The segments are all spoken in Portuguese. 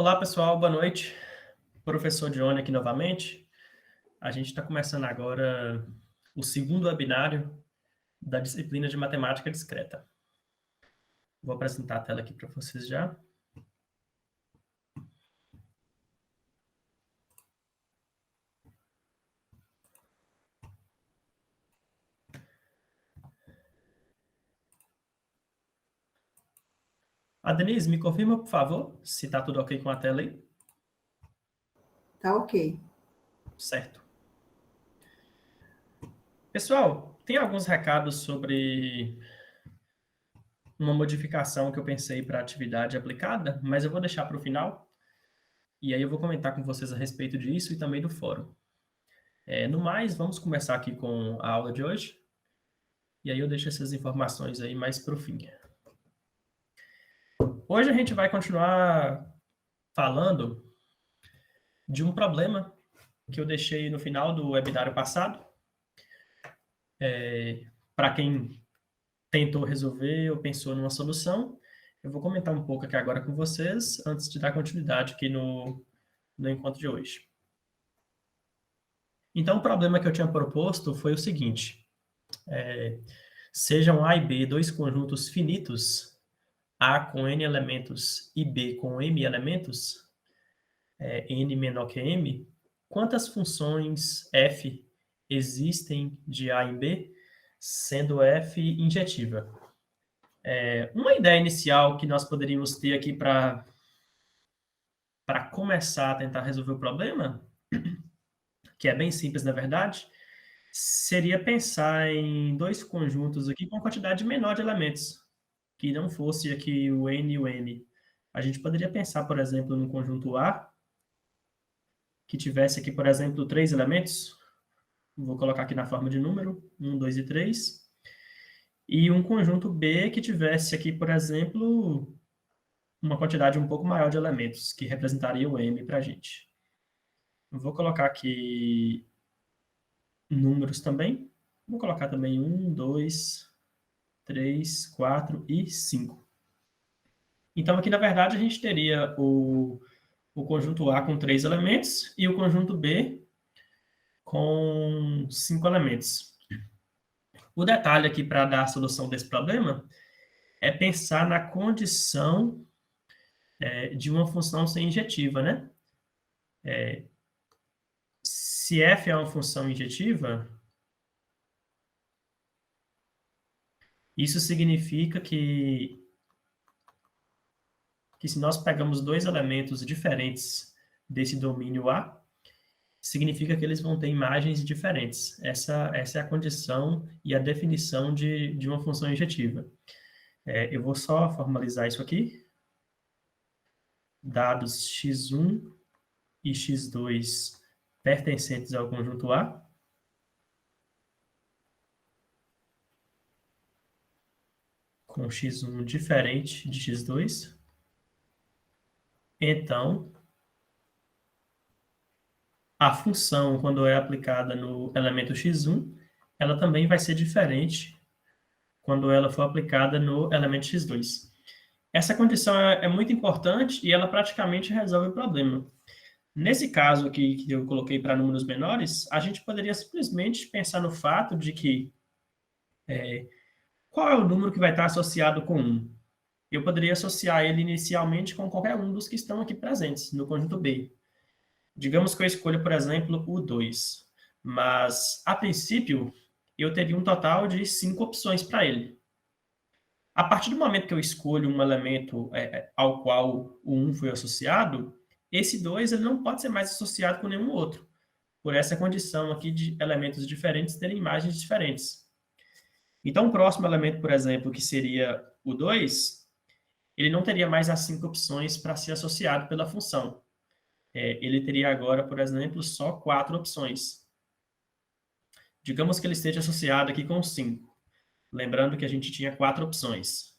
Olá, pessoal, boa noite. Professor Johnny aqui novamente. A gente está começando agora o segundo webinário da disciplina de Matemática Discreta. Vou apresentar a tela aqui para vocês já. A Denise, me confirma, por favor, se está tudo ok com a tela aí? Tá ok. Certo. Pessoal, tem alguns recados sobre uma modificação que eu pensei para a atividade aplicada, mas eu vou deixar para o final. E aí eu vou comentar com vocês a respeito disso e também do fórum. No mais, vamos começar aqui com a aula de hoje. E aí eu deixo essas informações aí mais para o fim. Hoje a gente vai continuar falando de um problema que eu deixei no final do webinário passado. Para quem tentou resolver ou pensou numa solução, eu vou comentar um pouco aqui agora com vocês, antes de dar continuidade aqui no encontro de hoje. Então, o problema que eu tinha proposto foi o seguinte. Sejam A e B dois conjuntos finitos, A com N elementos e B com M elementos, N menor que M, quantas funções f existem de A em B, sendo f injetiva? Uma ideia inicial que nós poderíamos ter aqui para começar a tentar resolver o problema, que é bem simples na verdade, seria pensar em dois conjuntos aqui com uma quantidade menor de elementos, que não fosse aqui o N e o M. A gente poderia pensar, por exemplo, no conjunto A, que tivesse aqui, por exemplo, 3 elementos. Vou colocar aqui na forma de número, 1, 2 e 3. E um conjunto B que tivesse aqui, por exemplo, uma quantidade um pouco maior de elementos, que representaria o M para a gente. Vou colocar aqui números também. Vou colocar também 1, 2, 3, 4 e 5. Então, aqui, na verdade, a gente teria o conjunto A com 3 elementos e o conjunto B com 5 elementos. O detalhe aqui para dar a solução desse problema é pensar na condição de uma função ser injetiva, né? Se f é uma função injetiva, isso significa que se nós pegamos dois elementos diferentes desse domínio A, significa que eles vão ter imagens diferentes. Essa é a condição e a definição de uma função injetiva. Eu vou só formalizar isso aqui. Dados x1 e x2 pertencentes ao conjunto A. Com x1 diferente de x2. Então, a função, quando é aplicada no elemento x1, ela também vai ser diferente quando ela for aplicada no elemento x2. Essa condição é muito importante e ela praticamente resolve o problema. Nesse caso aqui que eu coloquei para números menores, a gente poderia simplesmente pensar no fato de que qual é o número que vai estar associado com 1? Eu poderia associar ele inicialmente com qualquer um dos que estão aqui presentes no conjunto B. Digamos que eu escolha, por exemplo, o 2. Mas, a princípio, eu teria um total de 5 opções para ele. A partir do momento que eu escolho um elemento ao qual o 1 foi associado, esse 2 ele não pode ser mais associado com nenhum outro, por essa condição aqui de elementos diferentes terem imagens diferentes. Então, o próximo elemento, por exemplo, que seria o 2, ele não teria mais as 5 opções para ser associado pela função. Ele teria agora, por exemplo, só 4 opções. Digamos que ele esteja associado aqui com 5. Lembrando que a gente tinha 4 opções.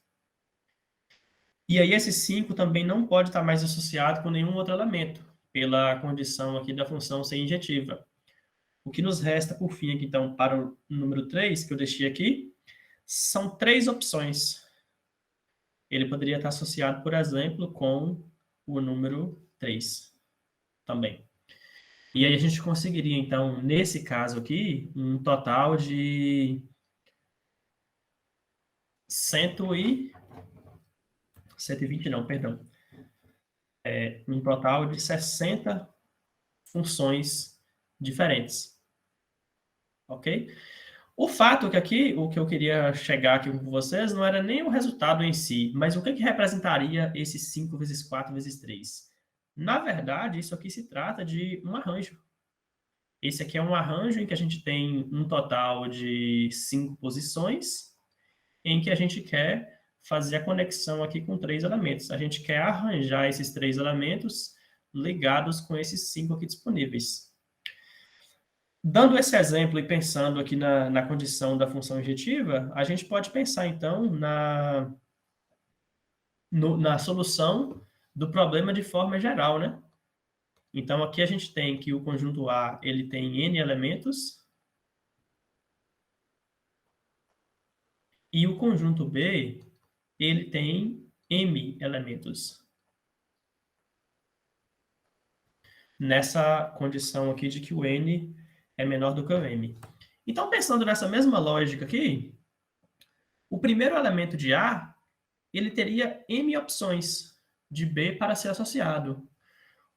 E aí esse 5 também não pode estar mais associado com nenhum outro elemento, pela condição aqui da função ser injetiva. O que nos resta, por fim, aqui, então, para o número 3, que eu deixei aqui, são 3 opções. Ele poderia estar associado, por exemplo, com o número 3 também. E aí a gente conseguiria, então, nesse caso aqui, um total de 120 não, perdão. Um total de 60 funções diferentes. Ok? O fato que aqui, o que eu queria chegar aqui com vocês, não era nem o resultado em si, mas o que representaria esses 5 vezes 4 vezes 3? Na verdade, isso aqui se trata de um arranjo. Esse aqui é um arranjo em que a gente tem um total de 5 posições, em que a gente quer fazer a conexão aqui com 3 elementos. A gente quer arranjar esses 3 elementos ligados com esses 5 aqui disponíveis. Dando esse exemplo e pensando aqui na condição da função injetiva, a gente pode pensar, então, na solução do problema de forma geral, né? Então, aqui a gente tem que o conjunto A, ele tem N elementos, e o conjunto B, ele tem M elementos. Nessa condição aqui de que o N é menor do que o M. Então, pensando nessa mesma lógica aqui, o primeiro elemento de A, ele teria M opções de B para ser associado.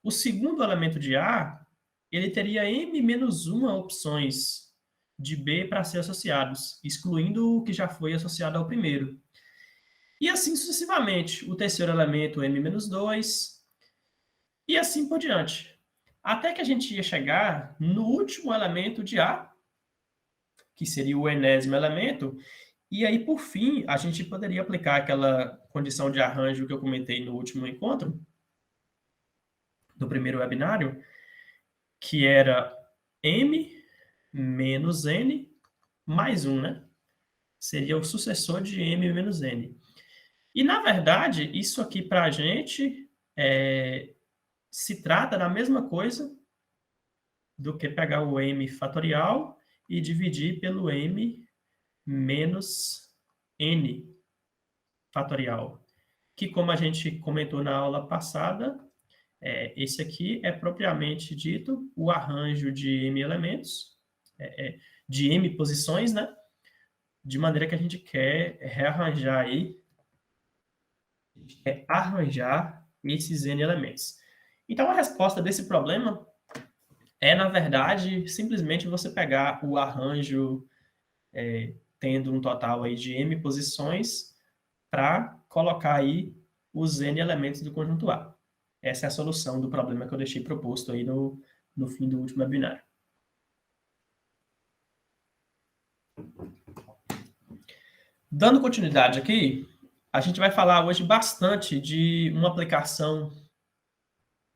O segundo elemento de A, ele teria M menos 1 opções de B para ser associados, excluindo o que já foi associado ao primeiro. E assim sucessivamente. O terceiro elemento, M menos 2, e assim por diante. Até que a gente ia chegar no último elemento de A, que seria o enésimo elemento, e aí, por fim, a gente poderia aplicar aquela condição de arranjo que eu comentei no último encontro, do primeiro webinário, que era M menos N mais 1, né? Seria o sucessor de M menos N. E, na verdade, isso aqui para a gente se trata da mesma coisa do que pegar o M fatorial e dividir pelo M menos N fatorial. Que, como a gente comentou na aula passada, esse aqui é propriamente dito o arranjo de M elementos, de M posições, né? De maneira que a gente quer rearranjar aí, arranjar esses N elementos. Então, a resposta desse problema na verdade, simplesmente você pegar o arranjo tendo um total aí de M posições para colocar aí os N elementos do conjunto A. Essa é a solução do problema que eu deixei proposto aí no fim do último webinar. Dando continuidade aqui, a gente vai falar hoje bastante de uma aplicação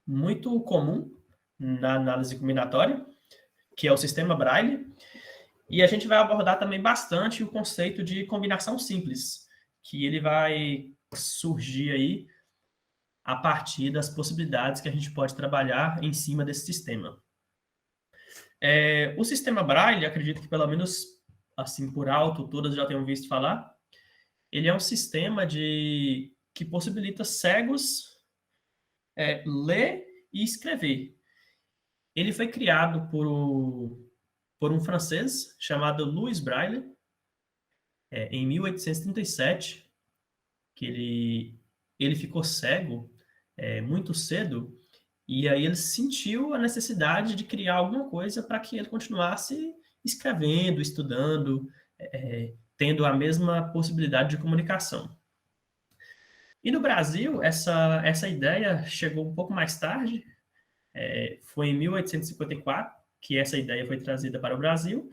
muito comum na análise combinatória, que é o sistema Braille, e a gente vai abordar também bastante o conceito de combinação simples, que ele vai surgir aí a partir das possibilidades que a gente pode trabalhar em cima desse sistema. O sistema Braille, acredito que pelo menos assim por alto, todas já tenham visto falar, ele é um sistema que possibilita cegos ler e escrever. Ele foi criado por um francês chamado Louis Braille, em 1837, que ele ficou cego muito cedo, e aí ele sentiu a necessidade de criar alguma coisa para que ele continuasse escrevendo, estudando, tendo a mesma possibilidade de comunicação. E no Brasil, essa ideia chegou um pouco mais tarde, foi em 1854 que essa ideia foi trazida para o Brasil,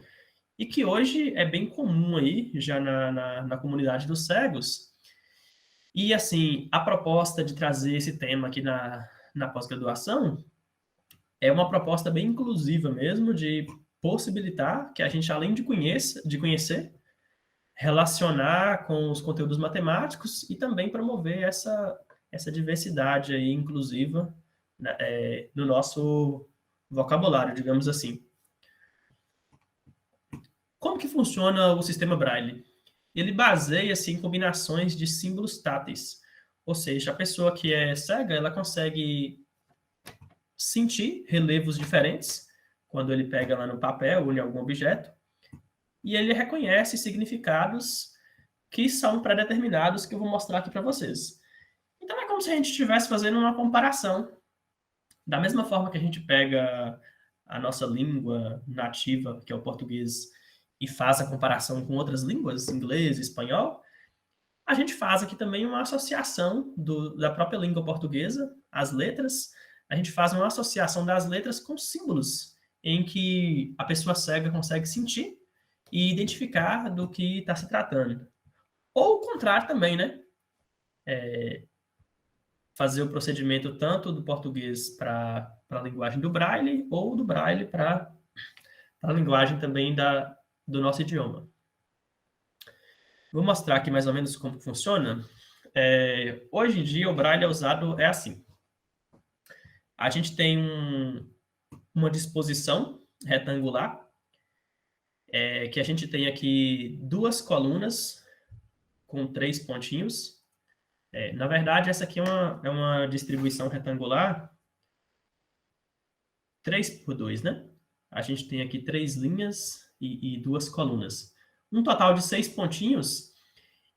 e que hoje é bem comum aí, já na comunidade dos cegos. E, assim, a proposta de trazer esse tema aqui na pós-graduação é uma proposta bem inclusiva mesmo, de possibilitar que a gente, além de conhecer, relacionar com os conteúdos matemáticos e também promover essa diversidade aí inclusiva, né, no nosso vocabulário, digamos assim. Como que funciona o sistema Braille? Ele baseia-se em combinações de símbolos táteis, ou seja, a pessoa que é cega, ela consegue sentir relevos diferentes, quando ele pega lá no papel ou em algum objeto, e ele reconhece significados que são pré-determinados, que eu vou mostrar aqui para vocês. Então, é como se a gente estivesse fazendo uma comparação. Da mesma forma que a gente pega a nossa língua nativa, que é o português, e faz a comparação com outras línguas, inglês, espanhol, a gente faz aqui também uma associação da própria língua portuguesa, as letras, a gente faz uma associação das letras com símbolos, em que a pessoa cega consegue sentir e identificar do que está se tratando. Ou o contrário também, né? Fazer o procedimento tanto do português para a linguagem do Braille, ou do Braille para a linguagem também do nosso idioma. Vou mostrar aqui mais ou menos como funciona. Hoje em dia, o Braille é usado assim. A gente tem uma disposição retangular, que a gente tem aqui duas colunas com 3 pontinhos. Na verdade, essa aqui é uma distribuição retangular 3x2, né? A gente tem aqui 3 linhas e 2 colunas. Um total de 6 pontinhos.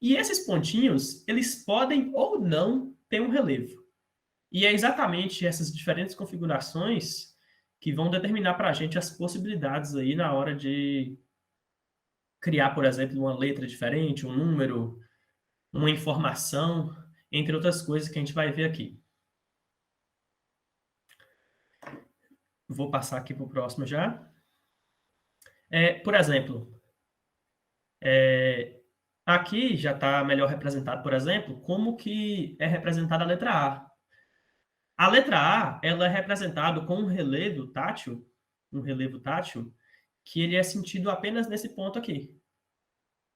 E esses pontinhos, eles podem ou não ter um relevo. E é exatamente essas diferentes configurações que vão determinar para a gente as possibilidades aí na hora de criar, por exemplo, uma letra diferente, um número, uma informação, entre outras coisas que a gente vai ver aqui. Vou passar aqui para o próximo já. Por exemplo, aqui já está melhor representado, por exemplo, como que é representada a letra A. A letra A, ela é representada com um relevo tátil, que ele é sentido apenas nesse ponto aqui.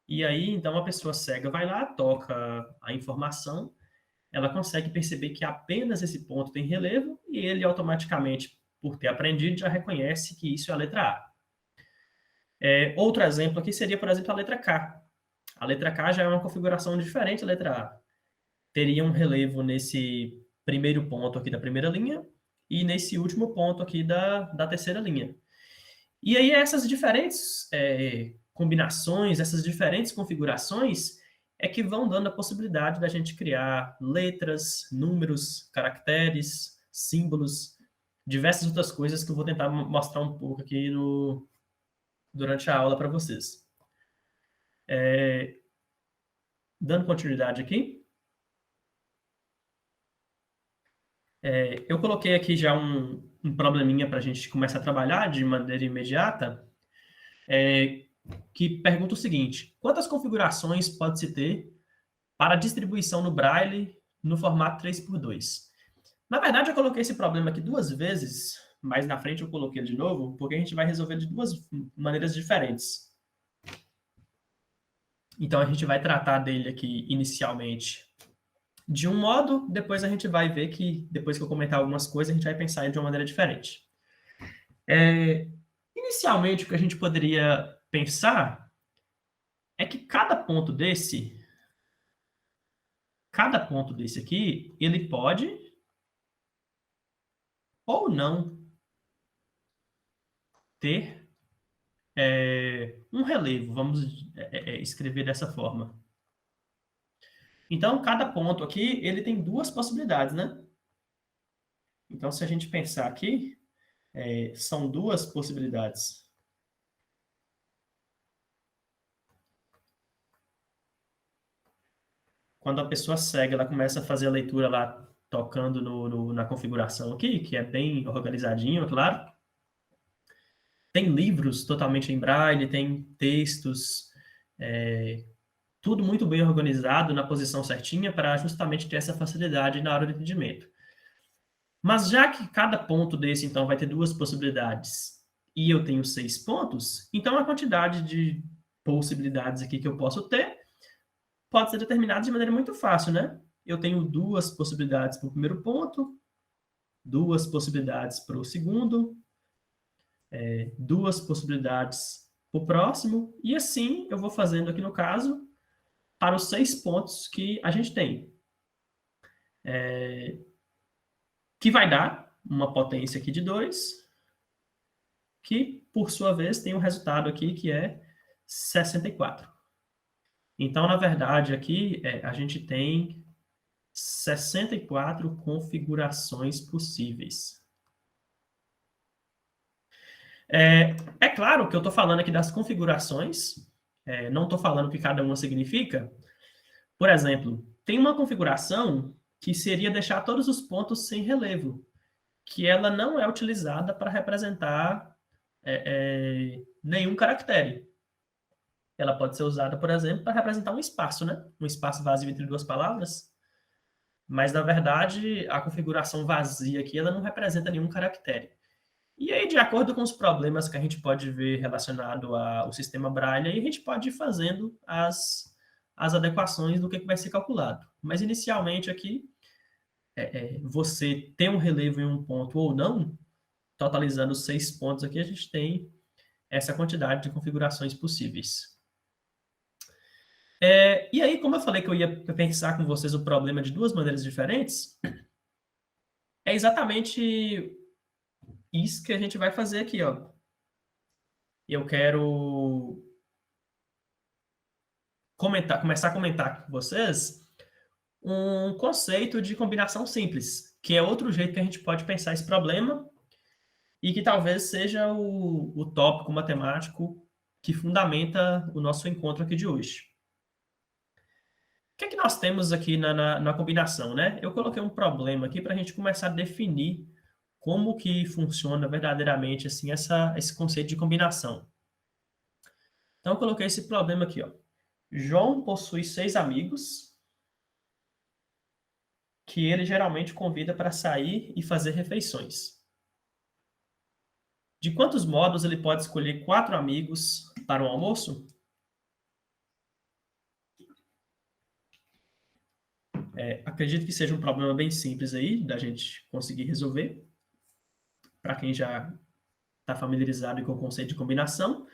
E aí, então, a pessoa cega vai lá, toca a informação, ela consegue perceber que apenas esse ponto tem relevo, e ele automaticamente, por ter aprendido, já reconhece que isso é a letra A. Outro exemplo aqui seria, por exemplo, a letra K. A letra K já é uma configuração diferente da letra A. Teria um relevo nesse primeiro ponto aqui da primeira linha e nesse último ponto aqui da terceira linha. E aí essas diferentes combinações, essas diferentes configurações é que vão dando a possibilidade da gente criar letras, números, caracteres, símbolos, diversas outras coisas que eu vou tentar mostrar um pouco aqui durante a aula para vocês. Dando continuidade aqui. Eu coloquei aqui já um probleminha para a gente começar a trabalhar de maneira imediata, que pergunta o seguinte: quantas configurações pode-se ter para distribuição no Braille no formato 3x2? Na verdade, eu coloquei esse problema aqui 2 vezes, mas na frente eu coloquei ele de novo, porque a gente vai resolver de 2 maneiras diferentes. Então, a gente vai tratar dele aqui inicialmente de um modo, depois a gente vai ver que, depois que eu comentar algumas coisas, a gente vai pensar de uma maneira diferente. Inicialmente, o que a gente poderia pensar é que cada ponto desse aqui, ele pode ou não ter um relevo, vamos escrever dessa forma. Então, cada ponto aqui, ele tem 2 possibilidades, né? Então, se a gente pensar aqui, são 2 possibilidades. Quando a pessoa cega, ela começa a fazer a leitura lá, tocando na configuração aqui, que é bem organizadinho, é claro. Tem livros totalmente em braille, tem textos, tudo muito bem organizado, na posição certinha, para justamente ter essa facilidade na hora do entendimento. Mas já que cada ponto desse, então, vai ter 2 possibilidades, e eu tenho 6 pontos, então a quantidade de possibilidades aqui que eu posso ter pode ser determinada de maneira muito fácil, né? Eu tenho 2 possibilidades para o primeiro ponto, 2 possibilidades para o segundo, 2 possibilidades para o próximo, e assim eu vou fazendo aqui no caso para os 6 pontos que a gente tem. Que vai dar uma potência aqui de 2, que, por sua vez, tem um resultado aqui que é 64. Então, na verdade, aqui a gente tem 64 configurações possíveis. É claro que eu estou falando aqui das configurações, não estou falando o que cada uma significa. Por exemplo, tem uma configuração que seria deixar todos os pontos sem relevo, que ela não é utilizada para representar nenhum caractere. Ela pode ser usada, por exemplo, para representar um espaço, né? Um espaço vazio entre duas palavras. Mas, na verdade, a configuração vazia aqui, ela não representa nenhum caractere. E aí, de acordo com os problemas que a gente pode ver relacionado ao sistema Braille, aí a gente pode ir fazendo as adequações do que vai ser calculado. Mas, inicialmente, aqui, você tem um relevo em um ponto ou não, totalizando 6 pontos aqui, a gente tem essa quantidade de configurações possíveis. E aí, como eu falei que eu ia pensar com vocês o problema de duas maneiras diferentes, é exatamente isso que a gente vai fazer aqui, ó. Eu quero começar a comentar com vocês um conceito de combinação simples, que é outro jeito que a gente pode pensar esse problema e que talvez seja o tópico matemático que fundamenta o nosso encontro aqui de hoje. O que é que nós temos aqui na combinação, né? Eu coloquei um problema aqui para a gente começar a definir como que funciona verdadeiramente assim, esse conceito de combinação. Então, eu coloquei esse problema aqui, ó. João possui 6 amigos que ele geralmente convida para sair e fazer refeições. De quantos modos ele pode escolher 4 amigos para o almoço? Acredito que seja um problema bem simples aí, da gente conseguir resolver, para quem já está familiarizado com o conceito de combinação,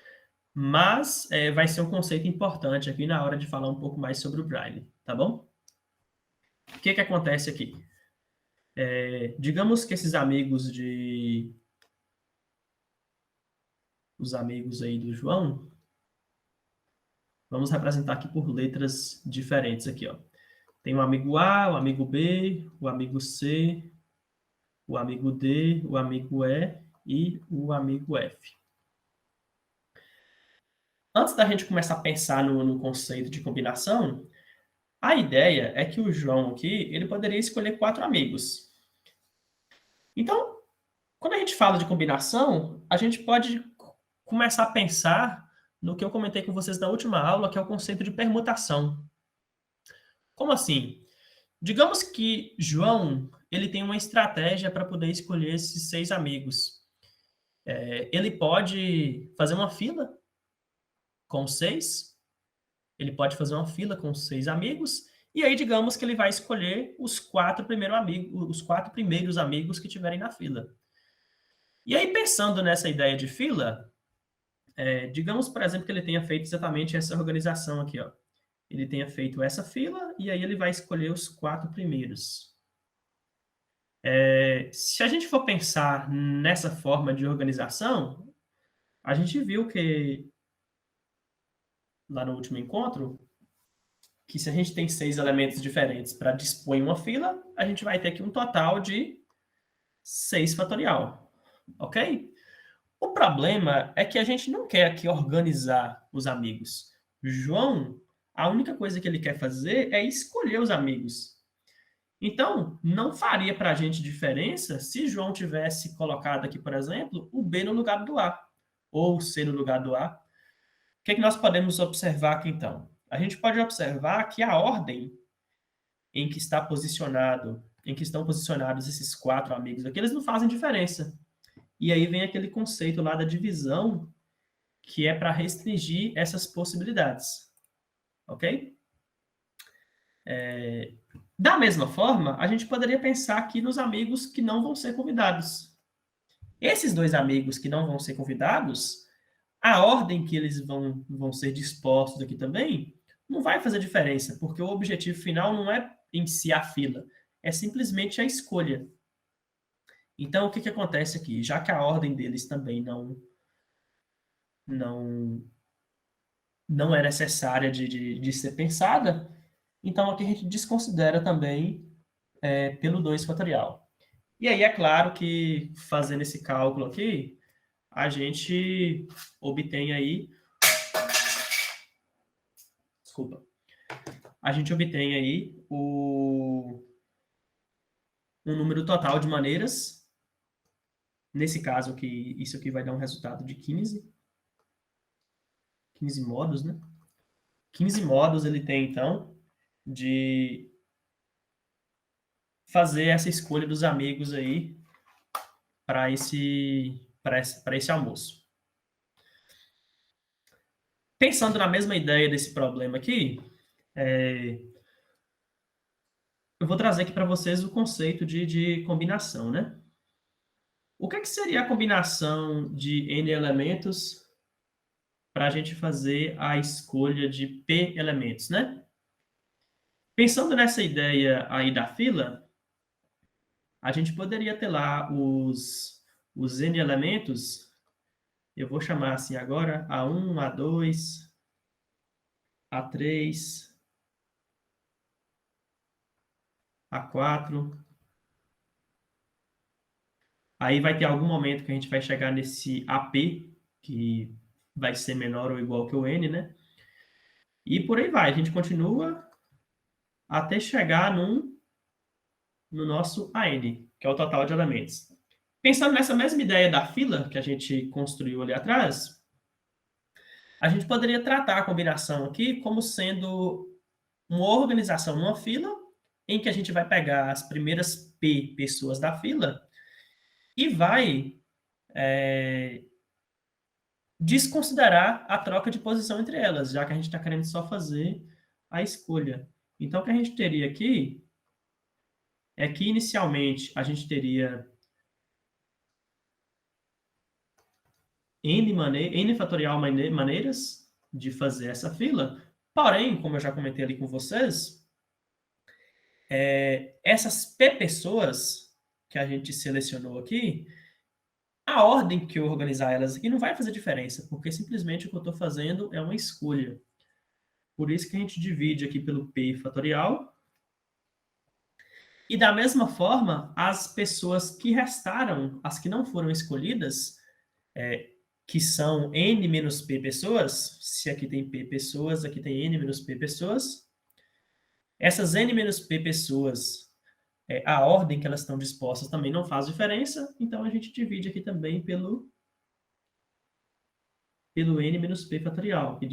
mas vai ser um conceito importante aqui na hora de falar um pouco mais sobre o Braille, tá bom? O que acontece aqui? Digamos que esses amigos os amigos aí do João, vamos representar aqui por letras diferentes aqui, ó. Tem o amigo A, o amigo B, o amigo C, o amigo D, o amigo E e o amigo F. Antes da gente começar a pensar no conceito de combinação, a ideia é que o João aqui, ele poderia escolher 4 amigos. Então, quando a gente fala de combinação, a gente pode começar a pensar no que eu comentei com vocês na última aula, que é o conceito de permutação. Como assim? Digamos que João, ele tem uma estratégia para poder escolher esses 6 amigos. Ele pode fazer uma fila com 6, ele pode fazer uma fila com 6 amigos, e aí digamos que ele vai escolher os 4 primeiros amigos que tiverem na fila. E aí, pensando nessa ideia de fila, digamos, por exemplo, que ele tenha feito exatamente essa organização aqui, ó. Ele tenha feito essa fila, e aí ele vai escolher os 4 primeiros. Se a gente for pensar nessa forma de organização, a gente viu que, lá no último encontro, que se a gente tem 6 elementos diferentes para dispor em uma fila, a gente vai ter aqui um total de 6 fatorial, ok? O problema é que a gente não quer aqui organizar os amigos. João, a única coisa que ele quer fazer é escolher os amigos. Então, não faria para a gente diferença se João tivesse colocado aqui, por exemplo, o B no lugar do A, ou o C no lugar do A. O que nós podemos observar aqui, então? A gente pode observar que a ordem em que estão posicionados esses 4 amigos aqui, eles não fazem diferença. E aí vem aquele conceito lá da divisão, que é para restringir essas possibilidades. Ok? Da mesma forma, a gente poderia pensar aqui nos amigos que não vão ser convidados. Esses 2 amigos que não vão ser convidados, a ordem que eles vão ser dispostos aqui também não vai fazer diferença, porque o objetivo final não é em si a fila, é simplesmente a escolha. Então, o que acontece aqui? Já que a ordem deles também não, não é necessária de ser pensada, então aqui a gente desconsidera também pelo 2 fatorial. E aí, é claro que, fazendo esse cálculo aqui, a gente obtém aí... Desculpa. A gente obtém aí um número total de maneiras. Nesse caso aqui, isso aqui vai dar um resultado de 15 modos, né? 15 modos ele tem, então, de fazer essa escolha dos amigos aí para esse almoço. Pensando na mesma ideia desse problema aqui, eu vou trazer aqui para vocês o conceito de combinação, né? O que seria a combinação de n elementos para a gente fazer a escolha de p elementos, né? Pensando nessa ideia aí da fila, a gente poderia ter lá os n elementos, eu vou chamar assim agora, A1, A2, A3, A4. Aí vai ter algum momento que a gente vai chegar nesse AP, que vai ser menor ou igual que o N, né? E por aí vai, a gente continua até chegar no nosso AN, que é o total de elementos. Pensando nessa mesma ideia da fila que a gente construiu ali atrás, a gente poderia tratar a combinação aqui como sendo uma organização numa fila, em que a gente vai pegar as primeiras P pessoas da fila e vai desconsiderar a troca de posição entre elas, já que a gente está querendo só fazer a escolha. Então, o que a gente teria aqui é que, inicialmente, a gente teria n fatorial maneiras de fazer essa fila, porém, como eu já comentei ali com vocês, essas P pessoas que a gente selecionou aqui, a ordem que eu organizar elas aqui não vai fazer diferença, porque simplesmente o que eu estou fazendo é uma escolha. Por isso que a gente divide aqui pelo P fatorial. E da mesma forma, as pessoas que restaram, as que não foram escolhidas, que são n menos p pessoas, se aqui tem p pessoas, aqui tem n menos p pessoas, essas n menos p pessoas, a ordem que elas estão dispostas também não faz diferença, então a gente divide aqui também pelo n menos p fatorial, que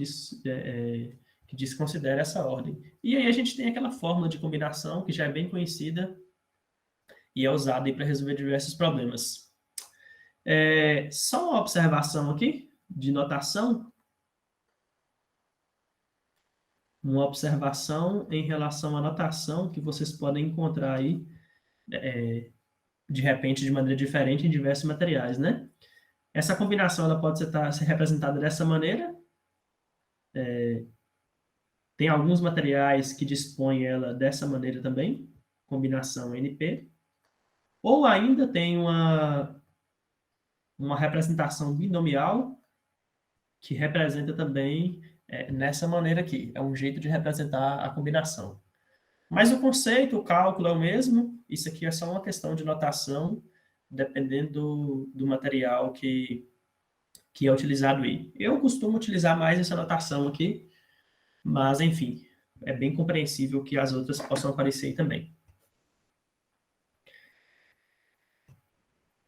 desconsidera essa ordem. E aí a gente tem aquela fórmula de combinação que já é bem conhecida e é usada para resolver diversos problemas. Só uma observação aqui, de notação. Uma observação em relação à notação que vocês podem encontrar aí, de repente, de maneira diferente em diversos materiais, né? Essa combinação ela pode ser representada dessa maneira. Tem alguns materiais que dispõem ela dessa maneira também, combinação NP. Ou ainda tem uma representação binomial, que representa também nessa maneira aqui. É um jeito de representar a combinação. Mas o conceito, o cálculo é o mesmo. Isso aqui é só uma questão de notação, dependendo do material que é utilizado aí. Eu costumo utilizar mais essa notação aqui, mas, enfim, é bem compreensível que as outras possam aparecer aí também.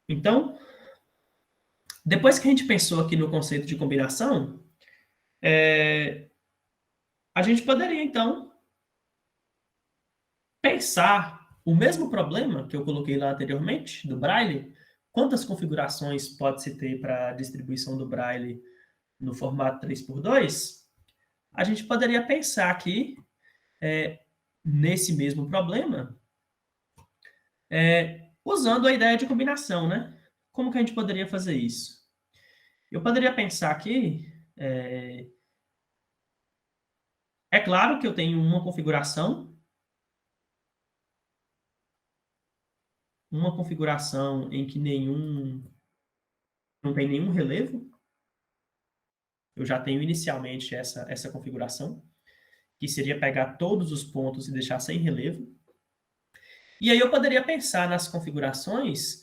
Então, depois que a gente pensou aqui no conceito de combinação, a gente poderia, então, pensar o mesmo problema que eu coloquei lá anteriormente, do Braille. Quantas configurações pode-se ter para a distribuição do Braille no formato 3x2? A gente poderia pensar aqui, nesse mesmo problema, usando a ideia de combinação, né? Como que a gente poderia fazer isso? Eu poderia pensar aqui, é claro que eu tenho uma configuração uma configuração em que não tem nenhum relevo. Eu já tenho inicialmente essa configuração, que seria pegar todos os pontos e deixar sem relevo. E aí eu poderia pensar nas configurações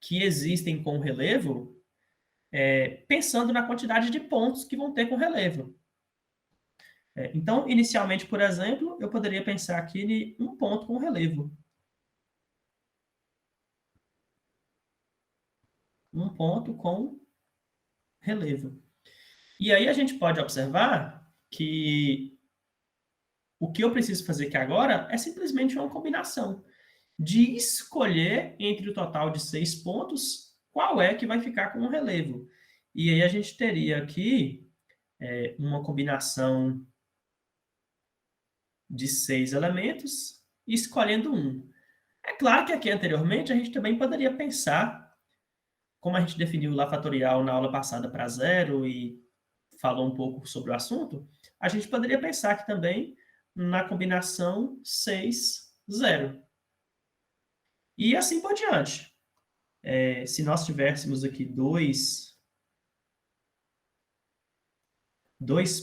que existem com relevo, pensando na quantidade de pontos que vão ter com relevo. Então, inicialmente, por exemplo, eu poderia pensar aqui em um ponto com relevo. Um ponto com relevo. E aí a gente pode observar que o que eu preciso fazer aqui agora é simplesmente uma combinação de escolher entre o total de 6 pontos qual é que vai ficar com o relevo. E aí a gente teria aqui uma combinação de 6 elementos, escolhendo um. É claro que aqui anteriormente a gente também poderia pensar, como a gente definiu o Lá fatorial na aula passada para zero e falou um pouco sobre o assunto, a gente poderia pensar aqui também na combinação 6, 0. E assim por diante. Se nós tivéssemos aqui dois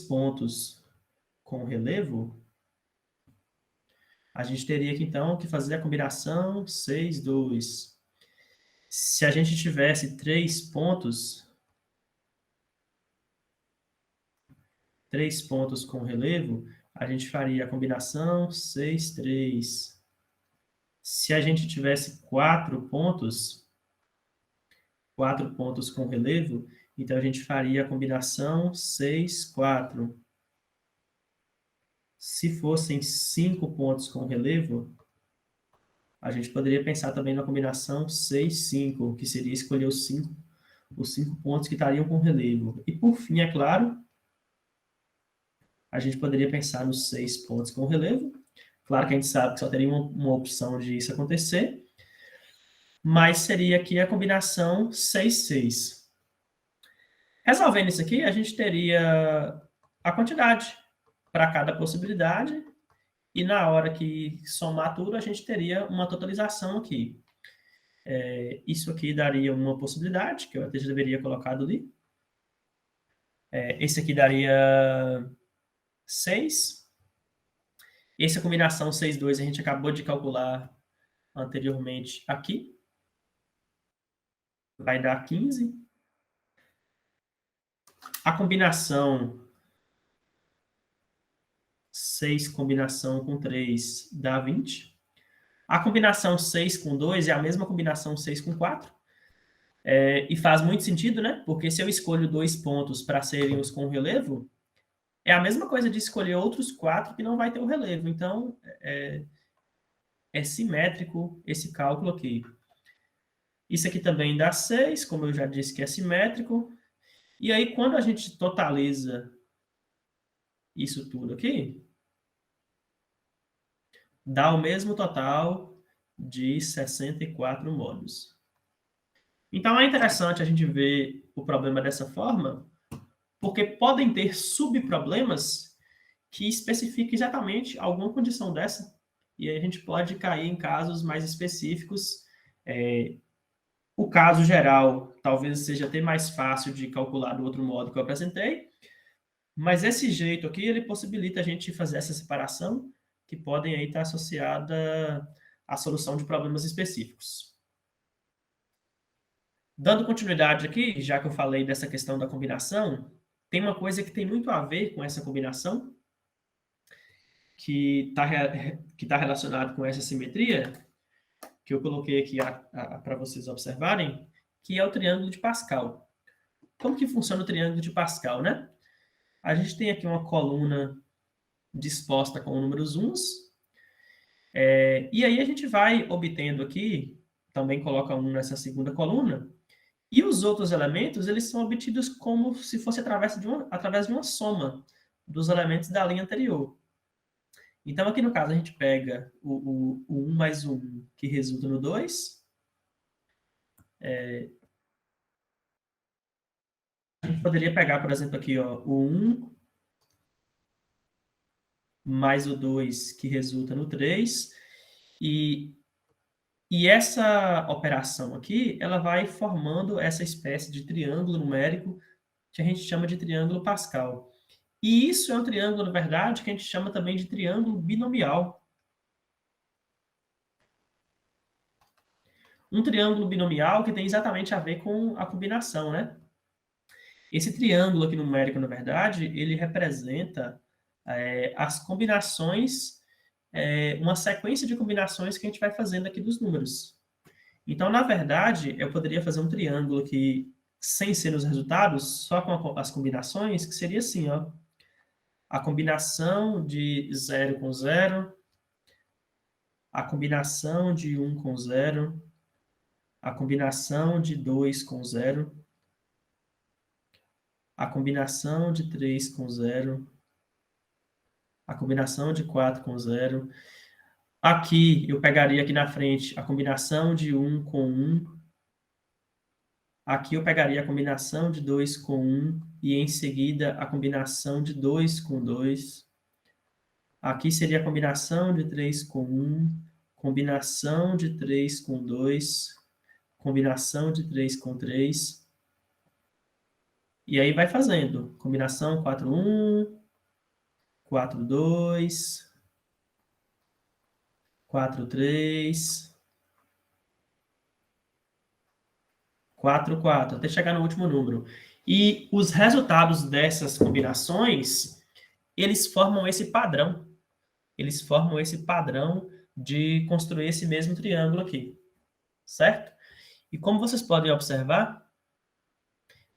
pontos com relevo, a gente teria que, então, que fazer a combinação 6, 2. Se a gente tivesse 3 pontos com relevo, a gente faria a combinação 6, 3. Se a gente tivesse 4 pontos com relevo, então a gente faria a combinação 6, 4. Se fossem 5 pontos com relevo, a gente poderia pensar também na combinação 6, 5, que seria escolher os 5 pontos que estariam com relevo. E por fim, é claro, a gente poderia pensar nos 6 pontos com relevo. Claro que a gente sabe que só teria uma opção de isso acontecer, mas seria aqui a combinação 6, 6. Resolvendo isso aqui, a gente teria a quantidade para cada possibilidade, e na hora que somar tudo, a gente teria uma totalização aqui. Isso aqui daria uma possibilidade, que eu até já deveria colocado ali. Esse aqui daria 6. Essa combinação 6, 2 a gente acabou de calcular anteriormente aqui. Vai dar 15. A combinação 6 combinação com 3 dá 20. A combinação 6 com 2 é a mesma combinação 6 com 4. E faz muito sentido, né? Porque se eu escolho 2 pontos para serem os com relevo, é a mesma coisa de escolher outros 4 que não vai ter o relevo. Então, é simétrico esse cálculo aqui. Isso aqui também dá 6, como eu já disse que é simétrico. E aí, quando a gente totaliza isso tudo aqui, dá o mesmo total de 64 módulos. Então, é interessante a gente ver o problema dessa forma, porque podem ter subproblemas que especifiquem exatamente alguma condição dessa, e aí a gente pode cair em casos mais específicos. O caso geral talvez seja até mais fácil de calcular do outro modo que eu apresentei, mas esse jeito aqui, ele possibilita a gente fazer essa separação, que podem aí estar associada à solução de problemas específicos. Dando continuidade aqui, já que eu falei dessa questão da combinação, tem uma coisa que tem muito a ver com essa combinação, que está relacionado com essa simetria, que eu coloquei aqui para vocês observarem, que é o triângulo de Pascal. Como que funciona o triângulo de Pascal, né? A gente tem aqui uma coluna disposta com números uns, e aí a gente vai obtendo aqui, também coloca 1 nessa segunda coluna, e os outros elementos, eles são obtidos como se fosse através de uma soma dos elementos da linha anterior. Então, aqui no caso, a gente pega o 1 mais 1, que resulta no 2. A gente poderia pegar, por exemplo, aqui o 1 mais o 2, que resulta no 3. E E essa operação aqui, ela vai formando essa espécie de triângulo numérico que a gente chama de triângulo Pascal. E isso é um triângulo, na verdade, que a gente chama também de triângulo binomial. Um triângulo binomial que tem exatamente a ver com a combinação, né? Esse triângulo aqui numérico, na verdade, ele representa as combinações, uma sequência de combinações que a gente vai fazendo aqui dos números. Então, na verdade, eu poderia fazer um triângulo aqui sem ser os resultados, só com as combinações, que seria assim, ó. A combinação de 0 com 0, a combinação de 1 com 0, a combinação de 2 com 0, a combinação de 3 com 0, a combinação de 4 com 0. Aqui, eu pegaria aqui na frente a combinação de 1 com 1. Aqui eu pegaria a combinação de 2 com 1 e, em seguida, a combinação de 2 com 2. Aqui seria a combinação de 3 com 1, combinação de 3 com 2, combinação de 3 com 3. E aí vai fazendo. Combinação 4, 1, 4, 2, 4, 3, 4, 4, até chegar no último número. E os resultados dessas combinações, eles formam esse padrão. Eles formam esse padrão de construir esse mesmo triângulo aqui, certo? E como vocês podem observar,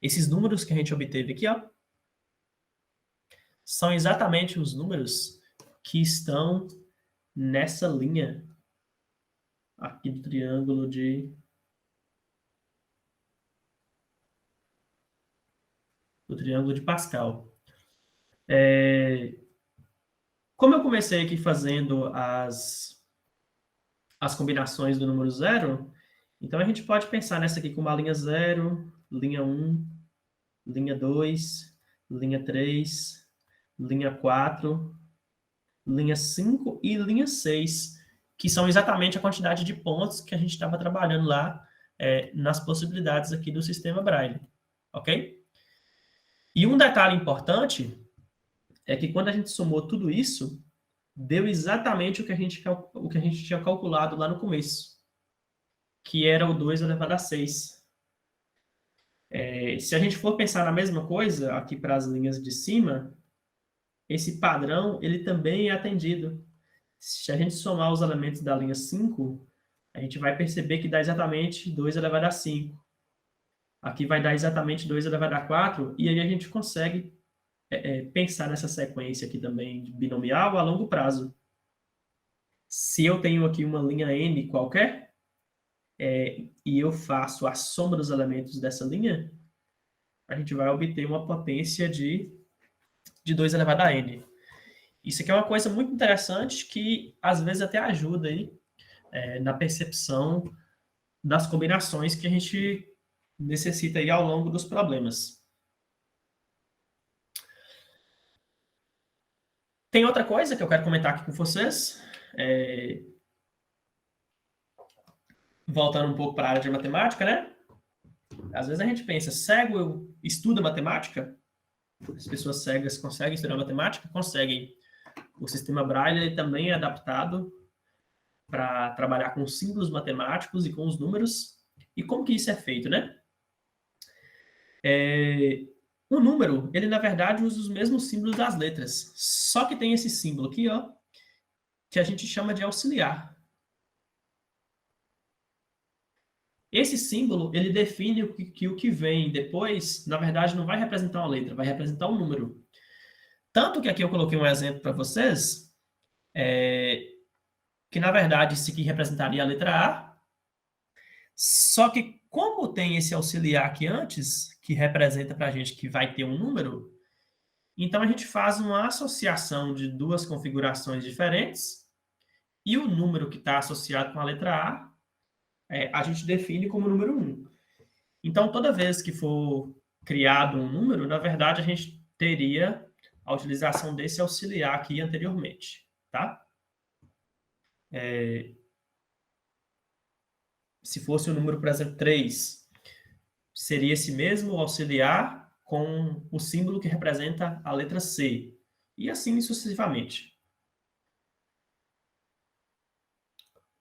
esses números que a gente obteve aqui, ó, são exatamente os números que estão nessa linha aqui do triângulo de Pascal. Como eu comecei aqui fazendo as combinações do número 0, então a gente pode pensar nessa aqui com uma linha 0, linha 1, linha 2, linha 3, linha 4, linha 5 e linha 6, que são exatamente a quantidade de pontos que a gente estava trabalhando lá nas possibilidades aqui do sistema Braille, ok? E um detalhe importante é que quando a gente somou tudo isso, deu exatamente o que a gente tinha calculado lá no começo, que era o 2 elevado a 6. Se a gente for pensar na mesma coisa aqui para as linhas de cima, esse padrão ele também é atendido. Se a gente somar os elementos da linha 5, a gente vai perceber que dá exatamente 2 elevado a 5. Aqui vai dar exatamente 2 elevado a 4, e aí a gente consegue pensar nessa sequência aqui também de binomial a longo prazo. Se eu tenho aqui uma linha n qualquer, e eu faço a soma dos elementos dessa linha, a gente vai obter uma potência de 2 elevado a n. Isso aqui é uma coisa muito interessante que, às vezes, até ajuda aí, na percepção das combinações que a gente necessita aí ao longo dos problemas. Tem outra coisa que eu quero comentar aqui com vocês. Voltando um pouco para a área de matemática, né? Às vezes a gente pensa, cego estuda matemática? As pessoas cegas conseguem estudar matemática? Conseguem. O sistema Braille ele também é adaptado para trabalhar com símbolos matemáticos e com os números. E como que isso é feito, né? O número, ele na verdade usa os mesmos símbolos das letras, só que tem esse símbolo aqui, ó, que a gente chama de auxiliar. Esse símbolo, ele define que o que vem depois, na verdade, não vai representar uma letra, vai representar um número. Tanto que aqui eu coloquei um exemplo para vocês, que na verdade isso aqui representaria a letra A, só que como tem esse auxiliar aqui antes, que representa para a gente que vai ter um número, então a gente faz uma associação de duas configurações diferentes, e o número que está associado com a letra A, a gente define como número 1. Então, toda vez que for criado um número, na verdade, a gente teria a utilização desse auxiliar aqui anteriormente, tá? se fosse o número, por exemplo, 3, seria esse mesmo auxiliar com o símbolo que representa a letra C, e assim sucessivamente.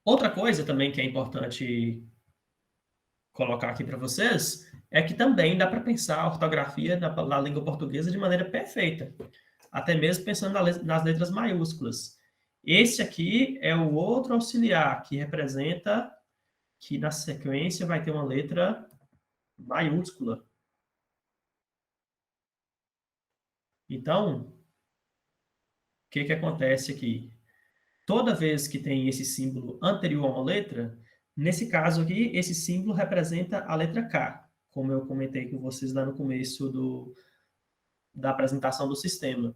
Outra coisa também que é importante colocar aqui para vocês é que também dá para pensar a ortografia na língua portuguesa de maneira perfeita, até mesmo pensando nas letras maiúsculas. Esse aqui é o outro auxiliar que representa que na sequência vai ter uma letra maiúscula. Então, o que acontece aqui? Toda vez que tem esse símbolo anterior a uma letra, nesse caso aqui, esse símbolo representa a letra K, como eu comentei com vocês lá no começo da apresentação do sistema.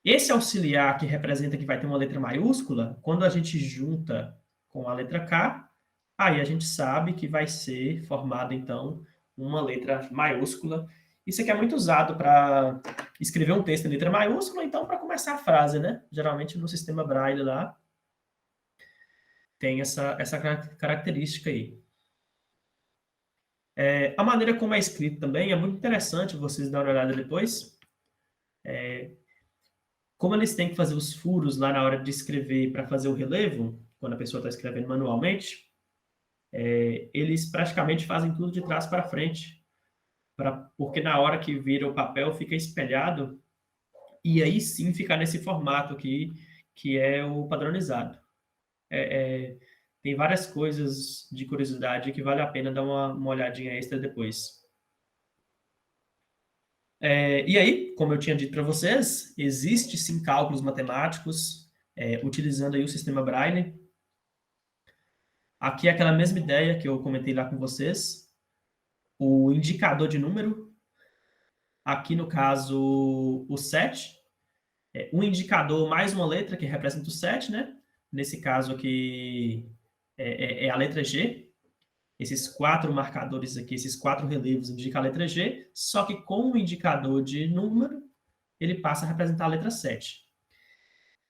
Esse auxiliar que representa que vai ter uma letra maiúscula, quando a gente junta com a letra K, aí a gente sabe que vai ser formada, então, uma letra maiúscula. Isso aqui é muito usado para escrever um texto em letra maiúscula, então para começar a frase, né? Geralmente no sistema Braille lá tem essa característica aí. A maneira como é escrito também é muito interessante, vocês darem uma olhada depois. Como eles têm que fazer os furos lá na hora de escrever para fazer o relevo, quando a pessoa está escrevendo manualmente, eles praticamente fazem tudo de trás para frente, porque na hora que vira o papel fica espelhado, e aí sim fica nesse formato aqui, que é o padronizado. Tem várias coisas de curiosidade que vale a pena dar uma olhadinha extra depois. E aí, como eu tinha dito para vocês, existe sim cálculos matemáticos, utilizando aí o sistema Braille. Aqui é aquela mesma ideia que eu comentei lá com vocês, o indicador de número, aqui no caso o 7, um indicador mais uma letra que representa o 7, né? Nesse caso aqui é a letra G. Esses 4 marcadores aqui, esses 4 relevos indicam a letra G, só que com o indicador de número, ele passa a representar a letra 7.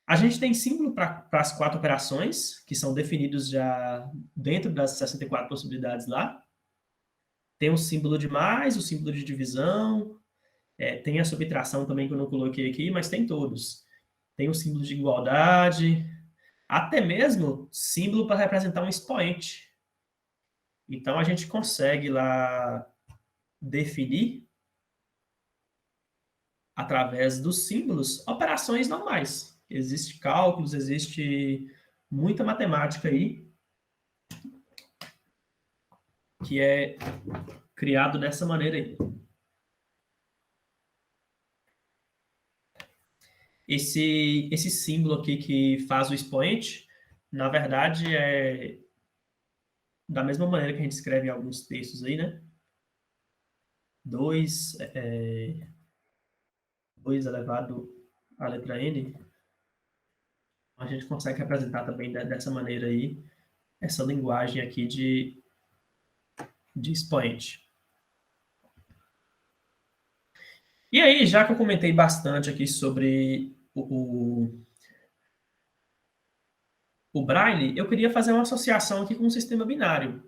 A gente tem símbolo para as 4 operações, que são definidos já dentro das 64 possibilidades lá. Tem o símbolo de mais, o símbolo de divisão, tem a subtração também que eu não coloquei aqui, mas tem todos. Tem o símbolo de igualdade, até mesmo símbolo para representar um expoente. Então, a gente consegue lá definir, através dos símbolos, operações normais. Existe cálculos, existe muita matemática aí, que é criado dessa maneira aí. Esse símbolo aqui que faz o expoente, na verdade, é da mesma maneira que a gente escreve em alguns textos aí, né? 2 elevado à letra N, a gente consegue representar também dessa maneira aí, essa linguagem aqui de expoente. E aí, já que eu comentei bastante aqui sobre o Braille, eu queria fazer uma associação aqui com o sistema binário.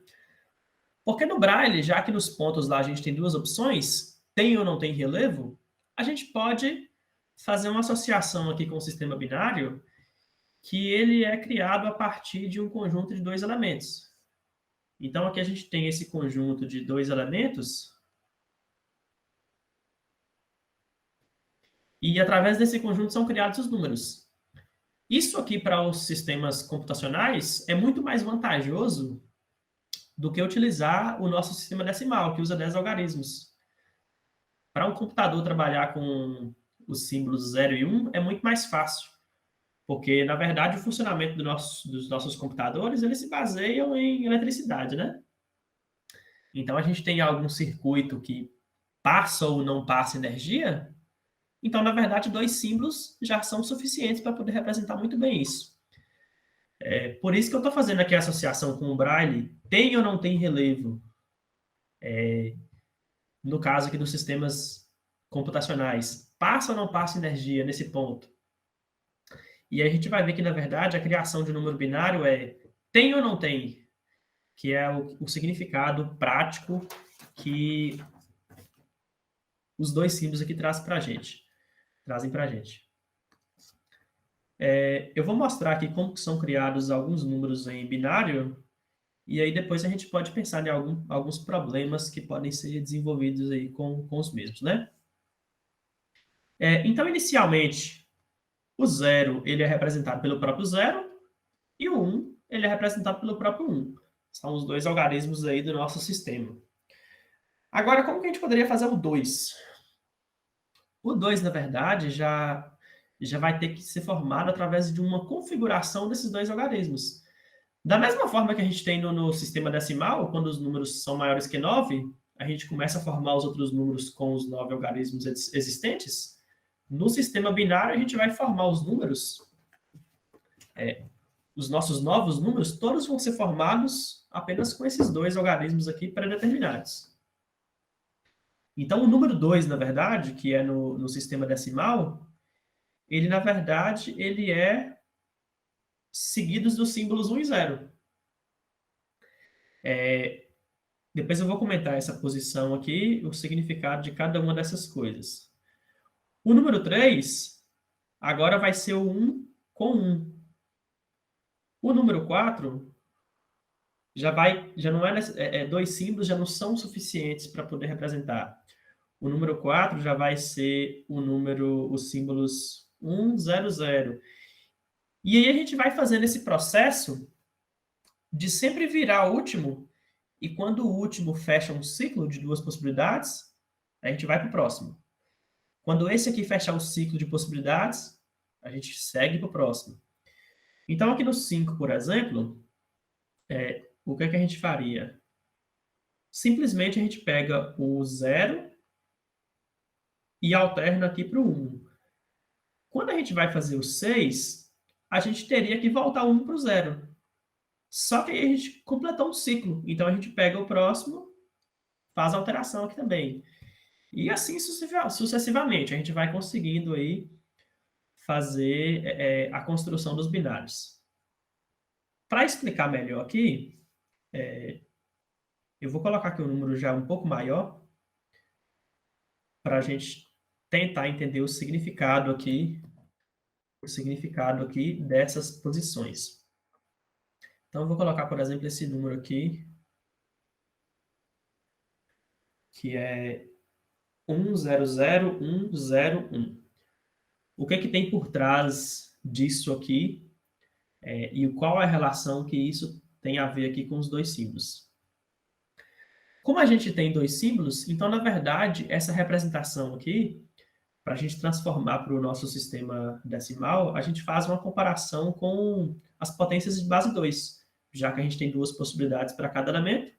Porque no Braille, já que nos pontos lá a gente tem 2 opções, tem ou não tem relevo, a gente pode fazer uma associação aqui com o sistema binário, que ele é criado a partir de um conjunto de 2 elementos. Então, aqui a gente tem esse conjunto de 2 elementos, e através desse conjunto são criados os números. Isso aqui para os sistemas computacionais é muito mais vantajoso do que utilizar o nosso sistema decimal, que usa 10 algarismos. Para um computador trabalhar com os símbolos 0 e 1 é muito mais fácil, porque, na verdade, o funcionamento dos nossos computadores, eles se baseiam em eletricidade, né? Então, a gente tem algum circuito que passa ou não passa energia, então, na verdade, 2 símbolos já são suficientes para poder representar muito bem isso. Por isso que eu estou fazendo aqui a associação com o Braille, tem ou não tem relevo, no caso aqui dos sistemas computacionais, passa ou não passa energia nesse ponto. E aí a gente vai ver que, na verdade, a criação de um número binário tem ou não tem. que é o significado prático que os dois símbolos aqui trazem para a gente. Eu vou mostrar aqui como que são criados alguns números em binário, e aí depois a gente pode pensar em alguns problemas que podem ser desenvolvidos aí com os mesmos, né? Então, inicialmente, o 0 ele é representado pelo próprio 0, e o 1 ele é representado pelo próprio 1. São os dois algarismos aí do nosso sistema. Agora, como que a gente poderia fazer o 2? O 2, na verdade, já vai ter que ser formado através de uma configuração desses dois algarismos. Da mesma forma que a gente tem no sistema decimal, quando os números são maiores que 9, a gente começa a formar os outros números com os 9 algarismos existentes. No sistema binário, a gente vai formar os números, os nossos novos números, todos vão ser formados apenas com esses dois algarismos aqui pré-determinados. Então, o número 2, na verdade, que é no sistema decimal, ele, na verdade, ele é seguidos dos símbolos 1 e 0. Depois eu vou comentar essa posição aqui, o significado de cada uma dessas coisas. O número 3, agora vai ser o 1 com 1. O número 4 já não dois símbolos já não são suficientes para poder representar. O número 4 já vai ser os símbolos 1, 0, 0. E aí a gente vai fazendo esse processo de sempre virar o último, e quando o último fecha um ciclo de duas possibilidades, a gente vai para o próximo. Quando esse aqui fechar o ciclo de possibilidades, a gente segue para o próximo. Então, aqui no 5, por exemplo, o que é que a gente faria? Simplesmente a gente pega o 0 e alterna aqui para o 1. Quando a gente vai fazer o 6, a gente teria que voltar o 1 para o 0. Só que aí a gente completou um ciclo. Então, a gente pega o próximo, faz a alteração aqui também. E assim sucessivamente, a gente vai conseguindo aí fazer a construção dos binários. Para explicar melhor aqui, eu vou colocar aqui um número já um pouco maior, para a gente tentar entender o significado aqui dessas posições. Então, eu vou colocar, por exemplo, esse número aqui, que é 100101. O que é que tem por trás disso aqui, e qual é a relação que isso tem a ver aqui com os dois símbolos? Como a gente tem dois símbolos, então, na verdade, essa representação aqui, para a gente transformar para o nosso sistema decimal, a gente faz uma comparação com as potências de base 2, já que a gente tem duas possibilidades para cada elemento.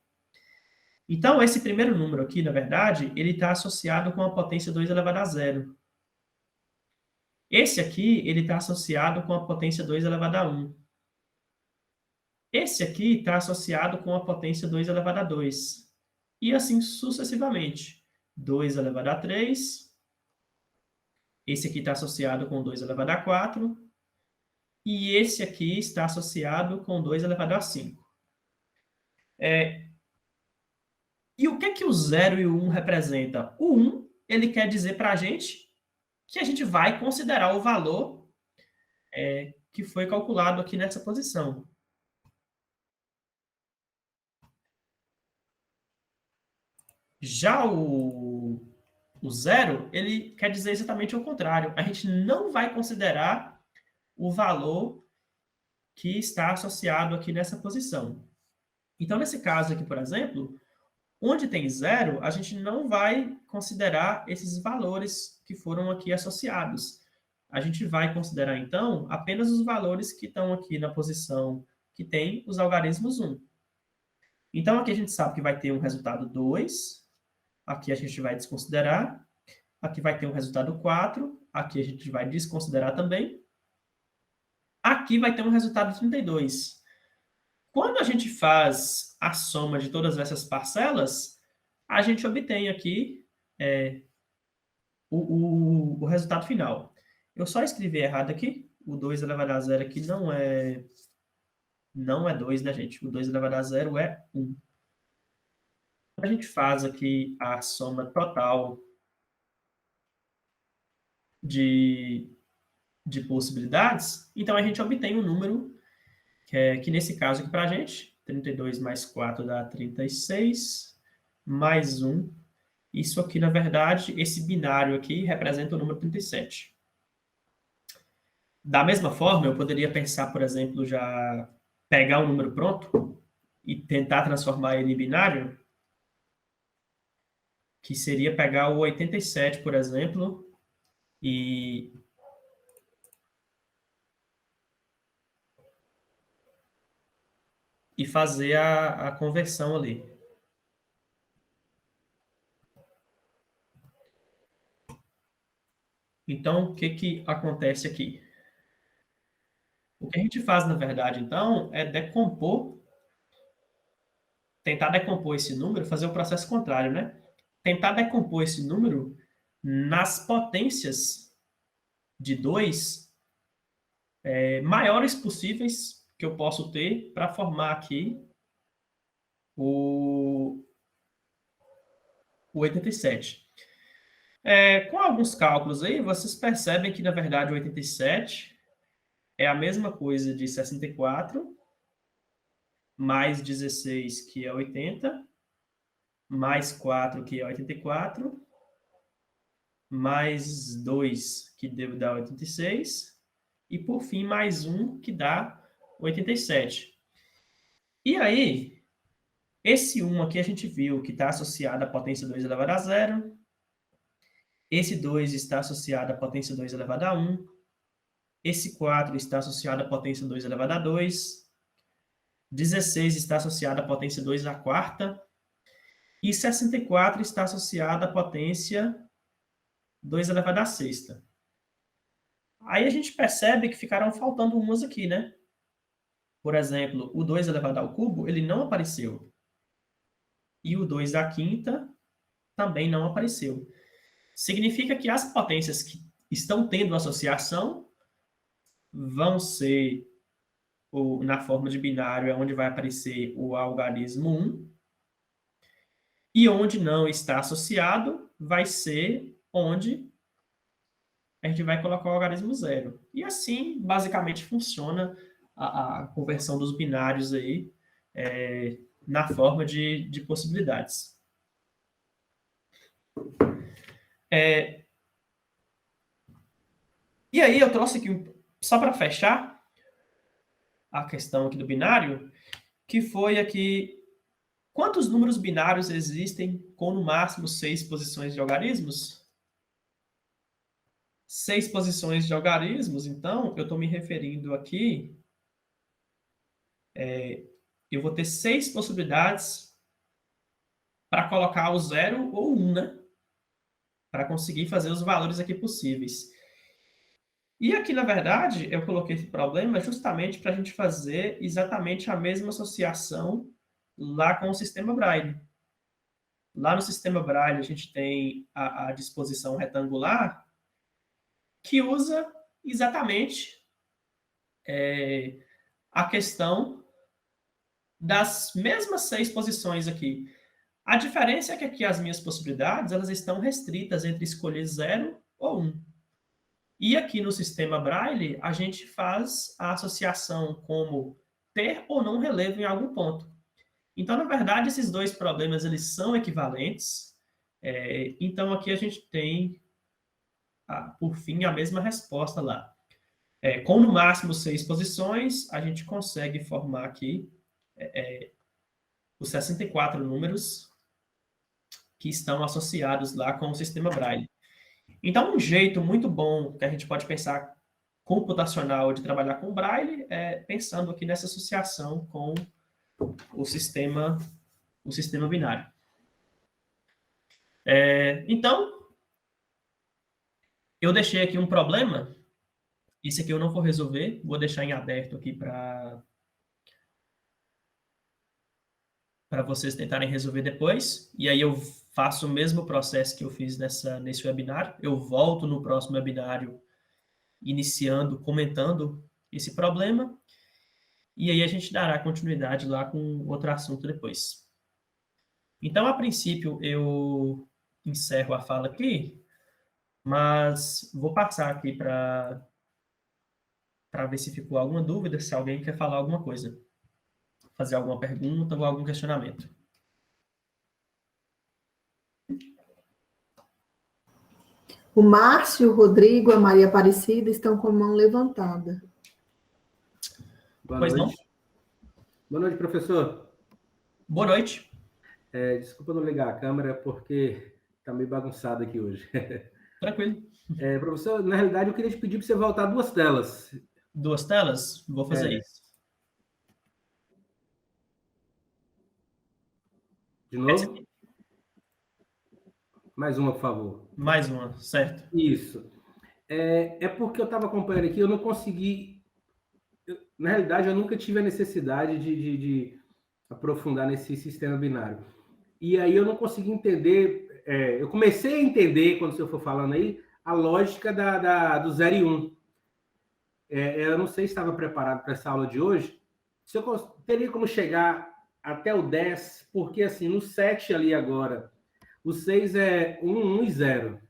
Então, esse primeiro número aqui, na verdade, ele está associado com a potência 2 elevado a 0. Esse aqui, ele está associado com a potência 2 elevado a 1. Esse aqui está associado com a potência 2 elevado a 2. E assim sucessivamente. 2 elevado a 3. Esse aqui está associado com 2 elevado a 4. E esse aqui está associado com 2 elevado a 5. E o que o 0 e o 1 representa? O 1, ele quer dizer para a gente que a gente vai considerar o valor que foi calculado aqui nessa posição. Já o 0, ele quer dizer exatamente o contrário. A gente não vai considerar o valor que está associado aqui nessa posição. Então, nesse caso aqui, por exemplo, onde tem 0, a gente não vai considerar esses valores que foram aqui associados. A gente vai considerar, então, apenas os valores que estão aqui na posição que tem os algarismos 1. Então, aqui a gente sabe que vai ter um resultado 2, aqui a gente vai desconsiderar, aqui vai ter um resultado 4, aqui a gente vai desconsiderar também, aqui vai ter um resultado 32. Quando a gente faz a soma de todas essas parcelas, a gente obtém aqui o resultado final. Eu só escrevi errado aqui, o 2 elevado a 0 aqui não é não é 2, né, gente? O 2 elevado a zero é 1. A gente faz aqui a soma total de possibilidades, então a gente obtém um número, que nesse caso aqui para a gente, 32 mais 4 dá 36, mais 1. Isso aqui, na verdade, esse binário aqui representa o número 37. Da mesma forma, eu poderia pensar, por exemplo, já pegar um número pronto e tentar transformar ele em binário, que seria pegar o 87, por exemplo, e fazer a conversão ali. Então, o que acontece aqui? O que a gente faz, na verdade, então, é tentar decompor esse número, fazer o processo contrário, né? Tentar decompor esse número nas potências de 2 maiores possíveis que eu posso ter para formar aqui o 87. Com alguns cálculos aí, vocês percebem que, na verdade, o 87 é a mesma coisa de 64, mais 16, que é 80, mais 4, que é 84, mais 2, que deve dar 86, e, por fim, mais 1, que dá 87. E aí, esse 1 aqui a gente viu que está associado à potência 2 elevado a zero, esse 2 está associado à potência 2 elevado a 1, esse 4 está associado à potência 2 elevado a 2, 16 está associado à potência 2 à quarta, e 64 está associado à potência 2 elevado à sexta. Aí a gente percebe que ficaram faltando umas aqui, né? Por exemplo, o 2 elevado ao cubo, ele não apareceu. E o 2 à quinta também não apareceu. Significa que as potências que estão tendo associação vão ser, na forma de binário, é onde vai aparecer o algarismo 1, e onde não está associado vai ser onde a gente vai colocar o algarismo 0. E assim, basicamente, funciona a conversão dos binários aí, na forma de possibilidades. E aí eu trouxe aqui, só para fechar a questão aqui do binário, que foi aqui, quantos números binários existem com no máximo 6 posições de algarismos? 6 posições de algarismos, então, eu estou me referindo aqui, eu vou ter 6 possibilidades para colocar o 0 ou 1, né? Para conseguir fazer os valores aqui possíveis. E aqui, na verdade, eu coloquei esse problema justamente para a gente fazer exatamente a mesma associação lá com o sistema Braille. Lá no sistema Braille, a gente tem a disposição retangular, que usa exatamente a questão das mesmas 6 posições aqui. A diferença é que aqui as minhas possibilidades elas estão restritas entre escolher 0 ou 1. E aqui no sistema Braille, a gente faz a associação como ter ou não relevo em algum ponto. Então, na verdade, esses dois problemas eles são equivalentes. Então, aqui a gente tem, por fim, a mesma resposta lá. Com no máximo 6 posições, a gente consegue formar aqui os 64 números que estão associados lá com o sistema Braille. Então, um jeito muito bom que a gente pode pensar computacional de trabalhar com Braille é pensando aqui nessa associação com o sistema binário. Então, eu deixei aqui um problema. Esse aqui eu não vou resolver, vou deixar em aberto aqui para vocês tentarem resolver depois. E aí eu faço o mesmo processo que eu fiz nesse webinário. Eu volto no próximo webinário, comentando esse problema. e aí a gente dará continuidade lá com outro assunto depois. Então, a princípio, eu encerro a fala aqui, mas vou passar aqui para ver se ficou alguma dúvida, se alguém quer falar alguma coisa, fazer alguma pergunta ou algum questionamento. O Márcio, o Rodrigo, a Maria Aparecida estão com a mão levantada. Boa Pois não? noite. Boa noite, professor. Boa noite. Desculpa não ligar a câmera, porque está meio bagunçado aqui hoje. Tranquilo. Professor, na realidade, eu queria te pedir para você voltar 2 telas. 2 telas? Vou fazer isso. De novo? Mais uma, por favor. Mais uma, certo. Isso. Porque eu estava acompanhando aqui, eu não consegui... Na realidade, eu nunca tive a necessidade de aprofundar nesse sistema binário. E aí eu não consegui entender... eu comecei a entender, quando o senhor for falando aí, a lógica do 0 e 1. Eu não sei se estava preparado para essa aula de hoje. Se eu teria como chegar até o 10, porque assim, no 7 ali agora, o 6 é 1, 1 e 0.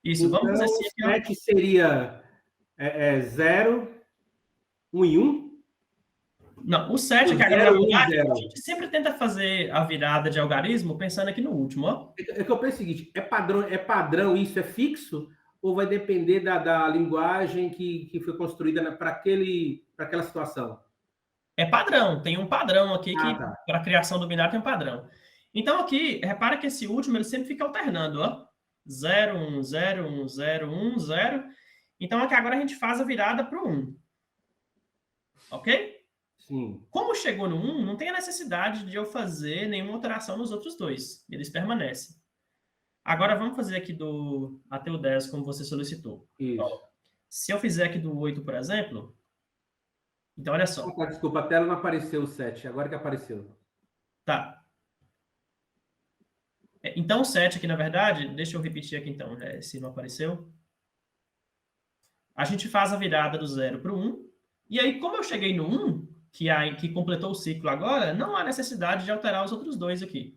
Isso, Então, vamos fazer assim. o 7 seria 0, 1 e 1? Não, o 7 O que agora, 0, na 1 e verdade, 0. a gente sempre tenta fazer a virada de algarismo pensando aqui no último, ó. É que eu penso o seguinte, é padrão isso, é fixo? Ou vai depender da linguagem que foi construída para aquela situação? É padrão, tem um padrão aqui que, Tá. para a criação do binário, tem um padrão. Então, aqui, repara que esse último, ele sempre fica alternando, ó. 0, 1, 0, 1, 0, 1, 0. Então, aqui agora a gente faz a virada para o 1. Ok? Sim. Como chegou no 1, não tem a necessidade de eu fazer nenhuma alteração nos outros dois. Eles permanecem. Agora, vamos fazer aqui até o 10, como você solicitou. Isso. Ó, se eu fizer aqui do 8, por exemplo... Então, olha só. Desculpa, a tela não apareceu o 7, agora que apareceu. Tá. Então, o 7 aqui, na verdade, deixa eu repetir aqui então, né, se não apareceu. A gente faz a virada do 0 para o 1. E aí, como eu cheguei no 1, que completou o ciclo agora, não há necessidade de alterar os outros dois aqui.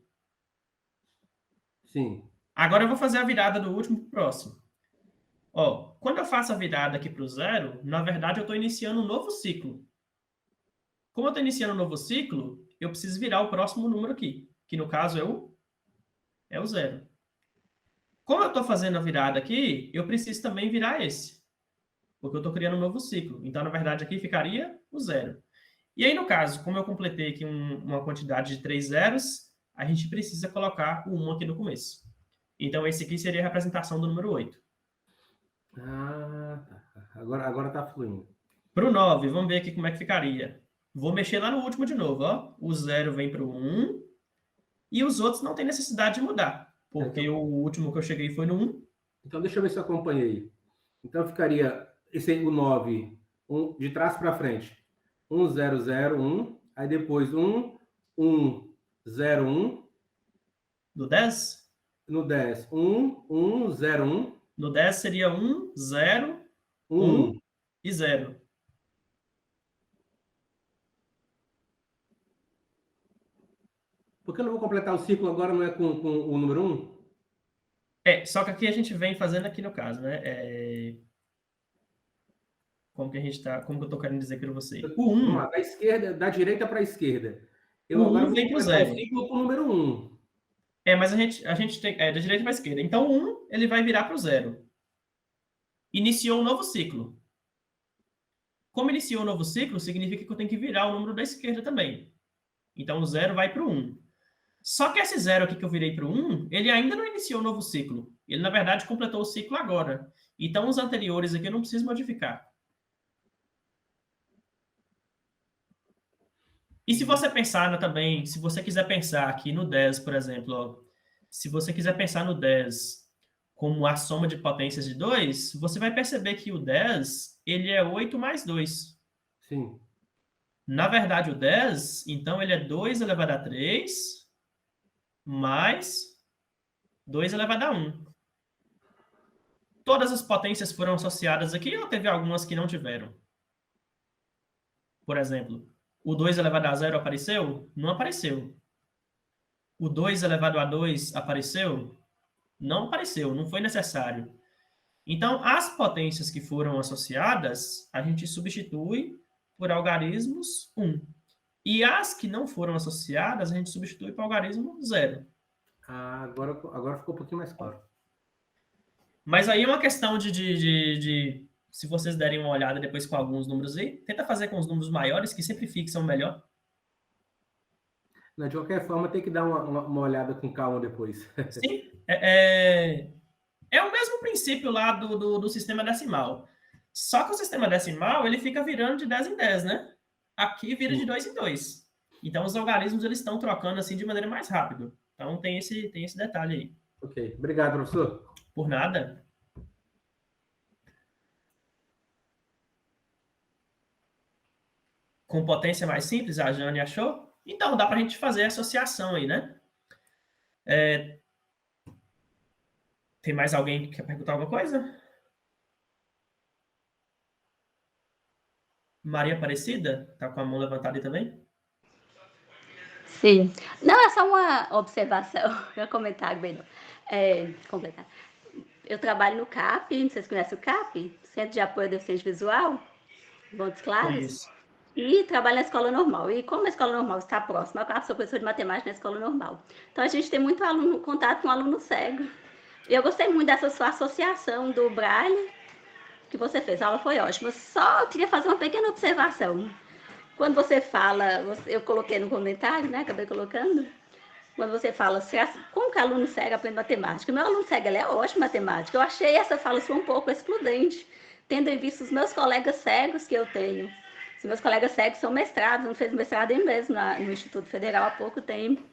Sim. Agora eu vou fazer a virada do último para o próximo. Ó, quando eu faço a virada aqui para o 0, na verdade eu estou iniciando um novo ciclo. Como eu estou iniciando um novo ciclo, eu preciso virar o próximo número aqui, que no caso é o 0. Como eu estou fazendo a virada aqui, eu preciso também virar esse, porque eu estou criando um novo ciclo. Então, na verdade, aqui ficaria o 0. E aí, no caso, como eu completei aqui uma quantidade de 3 zeros, a gente precisa colocar o 1 aqui no começo. Então, esse aqui seria a representação do número 8. Tá. Agora está fluindo. Para o 9, vamos ver aqui como é que ficaria. Vou mexer lá no último de novo, ó. O 0 vem para o 1, e os outros não tem necessidade de mudar, porque então, o último que eu cheguei foi no 1. Então, deixa eu ver se eu acompanhei. Então, ficaria o 9, de trás para frente. 1, 0, 0, 1. Aí depois 1, 1, 0, 1. No 10? No 10, 1, 1, 0, 1. No 10 seria 1, 0, 1, 1 e 0. Por que eu não vou completar o ciclo agora, não é com o número 1? Só que aqui a gente vem fazendo aqui no caso, né? Como que eu estou querendo dizer para você? O 1... Vamos lá, da direita para a esquerda. Eu o agora 1 vou vem para o completar 0. o ciclo com o número 1. Mas a gente tem... da direita para a esquerda. Então, o 1, ele vai virar para o 0. Iniciou um novo ciclo. Como iniciou um novo ciclo, significa que eu tenho que virar o número da esquerda também. Então, o 0 vai para o 1. Só que esse 0 aqui que eu virei para o 1, ele ainda não iniciou um novo ciclo. Ele, na verdade, completou o ciclo agora. Então, os anteriores aqui eu não preciso modificar. E se você pensar também, se você quiser pensar aqui no 10, por exemplo, ó, se você quiser pensar no 10 como a soma de potências de 2, você vai perceber que o 10, ele é 8 mais 2. Sim. Na verdade, o 10, então, ele é 2 elevado a 3 mais 2 elevado a 1. Todas as potências foram associadas aqui ou teve algumas que não tiveram? Por exemplo, o 2 elevado a zero apareceu? Não apareceu. O 2 elevado a 2 apareceu? Não apareceu, não foi necessário. Então, as potências que foram associadas, a gente substitui por algarismos 1. E as que não foram associadas, a gente substitui por algarismo 0. Agora ficou um pouquinho mais claro. Mas aí é uma questão se vocês derem uma olhada depois com alguns números aí, tenta fazer com os números maiores, que sempre fixam melhor. De qualquer forma, tem que dar uma olhada com calma depois. Sim, é o mesmo princípio lá do sistema decimal. Só que o sistema decimal, ele fica virando de 10 em 10, né? Aqui vira de 2 em 2. Então, os algarismos, eles estão trocando assim de maneira mais rápida. Então, tem esse detalhe aí. Ok. Obrigado, professor. Por nada. Com potência mais simples, a Jane achou? Então, dá para a gente fazer a associação aí, né? Tem mais alguém que quer perguntar alguma coisa? Maria Aparecida? Tá com a mão levantada aí também? Sim. Não, é só uma observação. Eu ia comentar, bem, completar. Eu trabalho no CAP, vocês conhecem o CAP? Centro de Apoio ao Deficiente Visual, Montes Claros? Isso. E trabalho na escola normal. E como a escola normal está próxima, eu sou professora de matemática na escola normal. Então, a gente tem muito contato com aluno cego. E eu gostei muito dessa sua associação do Braille que você fez. A aula foi ótima. Só queria fazer uma pequena observação. Quando você fala, eu coloquei no comentário, né? Acabei colocando. Quando você fala, como que aluno cego aprende matemática? Meu aluno cego, ele é ótimo em matemática. Eu achei essa fala sua um pouco excludente, tendo em vista os meus colegas cegos que eu tenho. Os meus colegas cegos são mestrados, não fez mestrado em mesmo no Instituto Federal há pouco tempo.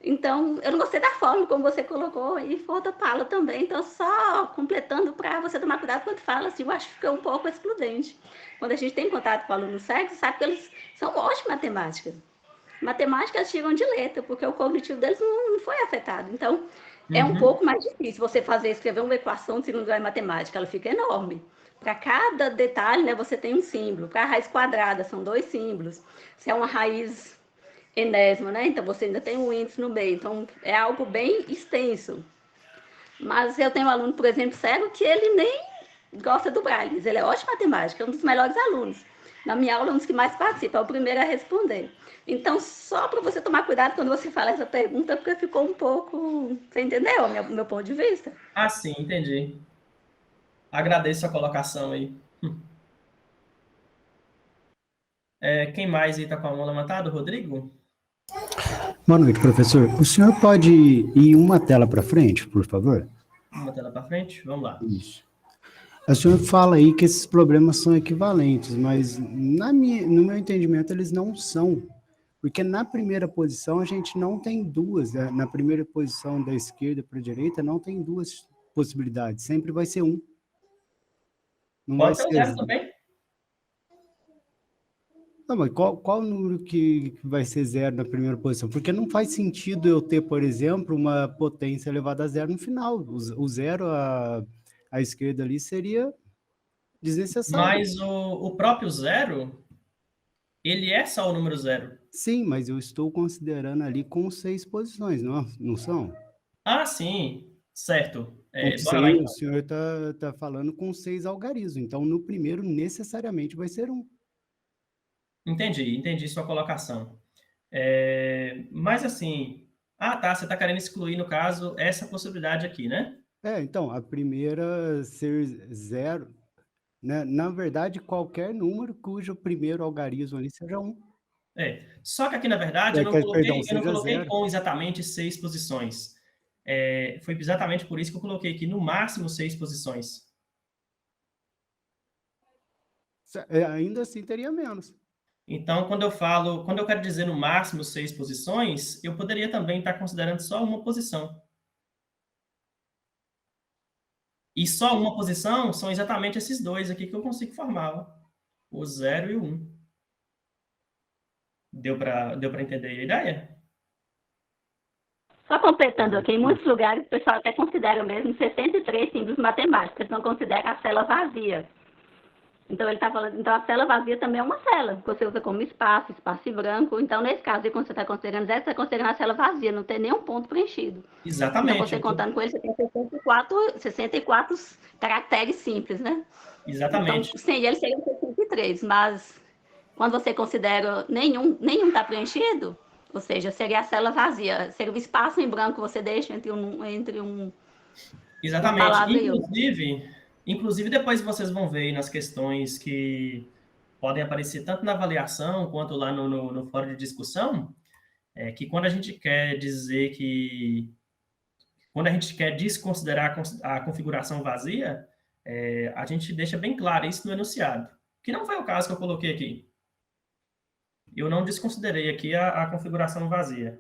Então, eu não gostei da forma como você colocou, e foi outra fala também. Então, só completando para você tomar cuidado quando fala, assim, eu acho que fica um pouco excludente. Quando a gente tem contato com alunos cegos, sabe que eles são ótimos em matemática. Matemática eles tiram de letra, porque o cognitivo deles não foi afetado. Então, é um pouco mais difícil você escrever uma equação de segundo grau em matemática, ela fica enorme. Para cada detalhe, né, você tem um símbolo. Para a raiz quadrada, são 2 símbolos. Se é uma raiz enésima, né? Então, você ainda tem um índice no meio. Então, é algo bem extenso. Mas eu tenho um aluno, por exemplo, cego, que ele nem gosta do Braille. Ele é ótimo em matemática, é um dos melhores alunos. Na minha aula, é um dos que mais participa, é o primeiro a responder. Então, só para você tomar cuidado quando você fala essa pergunta, porque ficou um pouco... Você entendeu o meu ponto de vista? Ah, sim, entendi. Agradeço a colocação aí. Quem mais aí está com a mão levantada? Rodrigo? Boa noite, professor. O senhor pode ir uma tela para frente, por favor? Uma tela para frente? Vamos lá. Isso. O senhor fala aí que esses problemas são equivalentes, mas no meu entendimento eles não são. Porque na primeira posição a gente não tem duas. Né? Na primeira posição da esquerda para a direita não tem duas possibilidades. Sempre vai ser um. Não vai Pode ser ser zero também. Não, mas qual número que vai ser zero na primeira posição? Porque não faz sentido eu ter, por exemplo, uma potência elevada a zero no final. O zero à esquerda ali seria desnecessário. Mas o próprio zero, ele é só o número zero. Sim, mas eu estou considerando ali com 6 posições, não são? Ah, sim, certo. Bora lá, então. O senhor está falando com 6 algarismos, então no primeiro necessariamente vai ser 1. Entendi sua colocação. Mas assim, tá, você está querendo excluir, no caso, essa possibilidade aqui, né? Então, a primeira ser zero, né? Na verdade, qualquer número cujo primeiro algarismo ali seja 1. Só que aqui, na verdade, eu não coloquei com exatamente 6 posições. Foi exatamente por isso que eu coloquei aqui no máximo 6 posições. Ainda assim teria menos. Então, quando eu quero dizer no máximo 6 posições, eu poderia também estar considerando só uma posição. E só uma posição são exatamente esses dois aqui que eu consigo formar, ó. O 0 e o 1. Deu para entender a ideia? Só completando aqui, em muitos lugares o pessoal até considera mesmo 63 símbolos matemáticos, não considera a célula vazia. Então, ele está falando, então a célula vazia também é uma célula, que você usa como espaço em branco. Então, nesse caso, quando você está considerando zero, você está considerando a célula vazia, não tem nenhum ponto preenchido. Exatamente. Então, você contando com ele, você tem 64 caracteres simples, né? Exatamente. Então, sem ele seria 63, mas quando você considera nenhum está preenchido, ou seja, seria a célula vazia, seria o espaço em branco que você deixa entre um Exatamente. uma palavra e outra. Inclusive, depois vocês vão ver aí nas questões que podem aparecer tanto na avaliação quanto lá no fórum de discussão, que quando a gente quer dizer que... Quando a gente quer desconsiderar a configuração vazia, a gente deixa bem claro isso no enunciado, que não foi o caso que eu coloquei aqui. Eu não desconsiderei aqui a configuração vazia.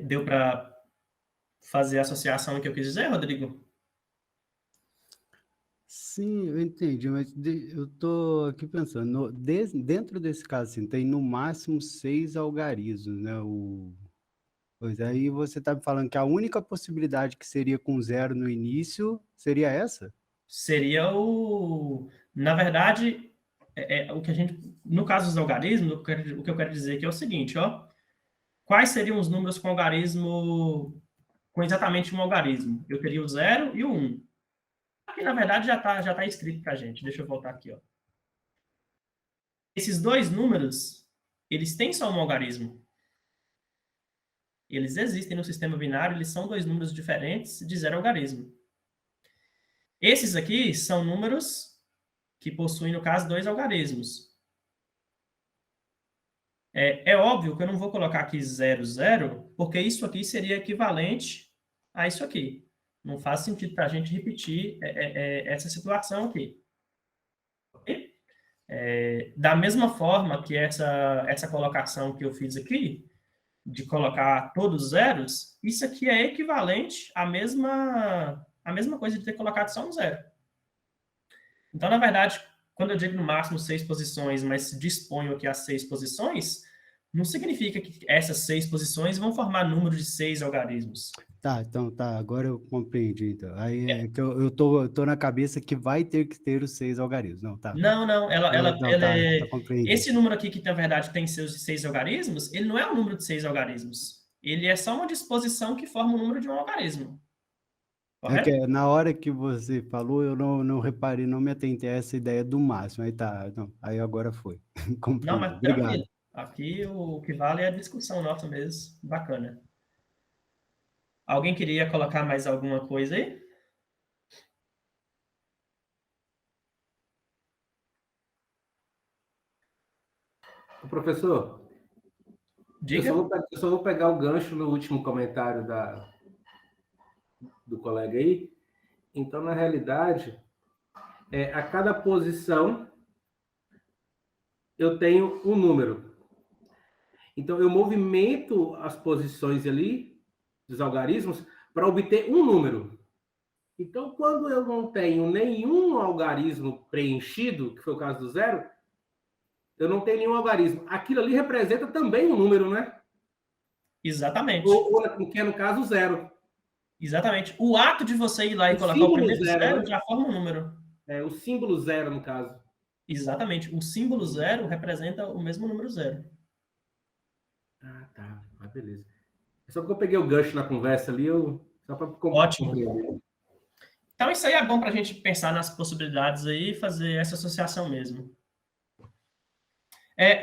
Deu para fazer a associação que eu quis dizer, Rodrigo? Sim, eu entendi, mas eu estou aqui pensando, dentro desse caso, assim, tem no máximo 6 algarismos, né? Pois aí você está me falando que a única possibilidade que seria com 0 no início seria essa? Seria na verdade, o que a gente... No caso dos algarismos, o que eu quero dizer aqui é o seguinte, ó. Quais seriam os números com algarismo... Com exatamente um algarismo? Eu teria o 0 e o 1. Aqui, na verdade, já tá escrito para a gente. Deixa eu voltar aqui, ó. Esses dois números, eles têm só um algarismo. Eles existem no sistema binário, eles são dois números diferentes de 0 algarismo. Esses aqui são números que possuem, no caso, 2 algarismos. É óbvio que eu não vou colocar aqui 0, 0, porque isso aqui seria equivalente a isso aqui. Não faz sentido para a gente repetir essa situação aqui. Da mesma forma que essa colocação que eu fiz aqui, de colocar todos zeros, isso aqui é equivalente à mesma coisa de ter colocado só um 0. Então, na verdade, quando eu digo no máximo 6 posições, mas disponho aqui as 6 posições, não significa que essas 6 posições vão formar número de 6 algarismos. Tá, então tá, agora eu compreendi. Então. Aí é que eu tô na cabeça que vai ter que ter os 6 algarismos. Não, tá. Não, Tá compreendido. Esse número aqui, que na verdade tem seus 6 algarismos, ele não é um número de 6 algarismos. Ele é só uma disposição que forma o número de um algarismo. Correto? É que na hora que você falou, eu não reparei, não me atentei a essa ideia do máximo. Aí tá, não, aí agora foi. Não, mas Obrigado. tranquilo. Aqui o que vale é a discussão nossa mesmo. Bacana. Alguém queria colocar mais alguma coisa aí? Professor, Diga. eu só vou pegar o gancho no último comentário do colega aí. Então, na realidade, a cada posição eu tenho um número. Então, eu movimento as posições ali dos algarismos para obter um número. Então, quando eu não tenho nenhum algarismo preenchido, que foi o caso do 0, eu não tenho nenhum algarismo. Aquilo ali representa também um número, né? Exatamente. Ou que é, no caso, 0. Exatamente. O ato de você ir lá e colocar o primeiro 0, né? já forma um número. O símbolo 0, no caso. Exatamente. O símbolo 0 representa o mesmo número 0. Ah, tá. Ah, beleza. Só porque eu peguei o gancho na conversa ali, só para Ótimo. compreender. Então, isso aí é bom para a gente pensar nas possibilidades aí e fazer essa associação mesmo.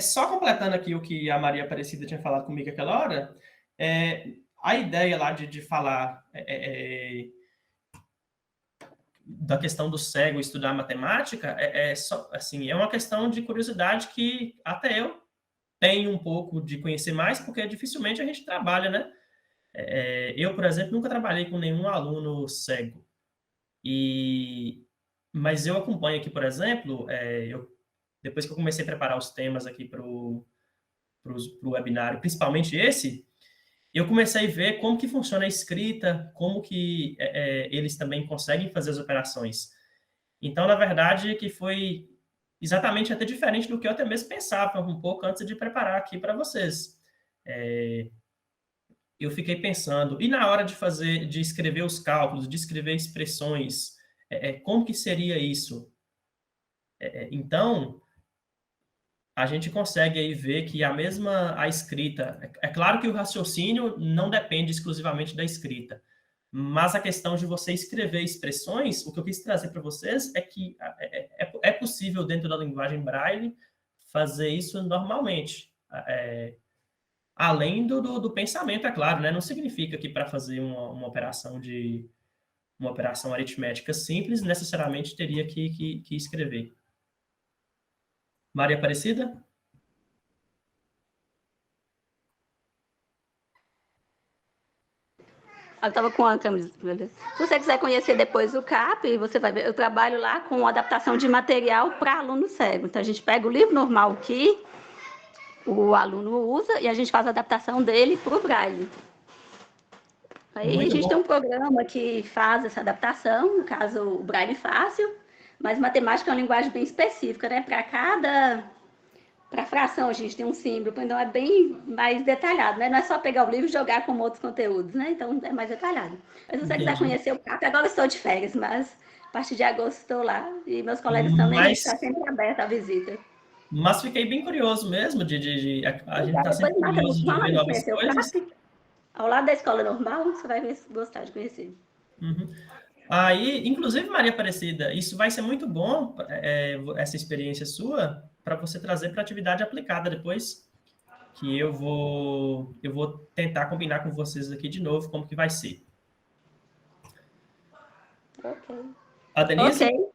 Só completando aqui o que a Maria Aparecida tinha falado comigo aquela hora, a ideia lá de falar da questão do cego estudar matemática só, assim, é uma questão de curiosidade que até eu tenho um pouco de conhecer mais, porque dificilmente a gente trabalha, né? Eu, por exemplo, nunca trabalhei com nenhum aluno cego. Mas eu acompanho aqui, por exemplo, depois que eu comecei a preparar os temas aqui para o webinário, principalmente esse, eu comecei a ver como que funciona a escrita, como que eles também conseguem fazer as operações. Então, na verdade, que foi exatamente até diferente do que eu até mesmo pensava um pouco antes de preparar aqui para vocês. eu fiquei pensando, e na hora de escrever os cálculos, de escrever expressões, como que seria isso? Então, a gente consegue aí ver que a escrita, é claro que o raciocínio não depende exclusivamente da escrita, mas a questão de você escrever expressões, o que eu quis trazer para vocês é que é possível, dentro da linguagem Braille, fazer isso normalmente. Além do pensamento, é claro, né? Não significa que para fazer uma operação aritmética simples, necessariamente teria que escrever. Maria Aparecida? Eu estava com a camisa. Beleza. Se você quiser conhecer depois o CAP, você vai ver. Eu trabalho lá com adaptação de material para aluno cego. Então, a gente pega o livro normal que o aluno usa e a gente faz a adaptação dele para o Braille. Aí Muito a gente bom. tem um programa que faz essa adaptação, no caso o Braille fácil, mas matemática é uma linguagem bem específica, né? Para fração a gente tem um símbolo, então é bem mais detalhado, né? Não é só pegar o livro e jogar com outros conteúdos, né? Então é mais detalhado. Mas se você quiser Entendi. conhecer o CAP, agora eu estou de férias, mas a partir de agosto estou lá e meus colegas também, a gente está sempre aberto à visita. Mas fiquei bem curioso mesmo, a gente está sempre Depois marca no curioso de fala ver de novas conhecer o coisas. CAP, ao lado da escola normal, você vai gostar de conhecer. Uhum. Aí, inclusive, Maria Aparecida, isso vai ser muito bom, essa experiência sua, para você trazer para atividade aplicada depois, que eu vou tentar combinar com vocês aqui de novo como que vai ser. Ok. A Denise? Ok.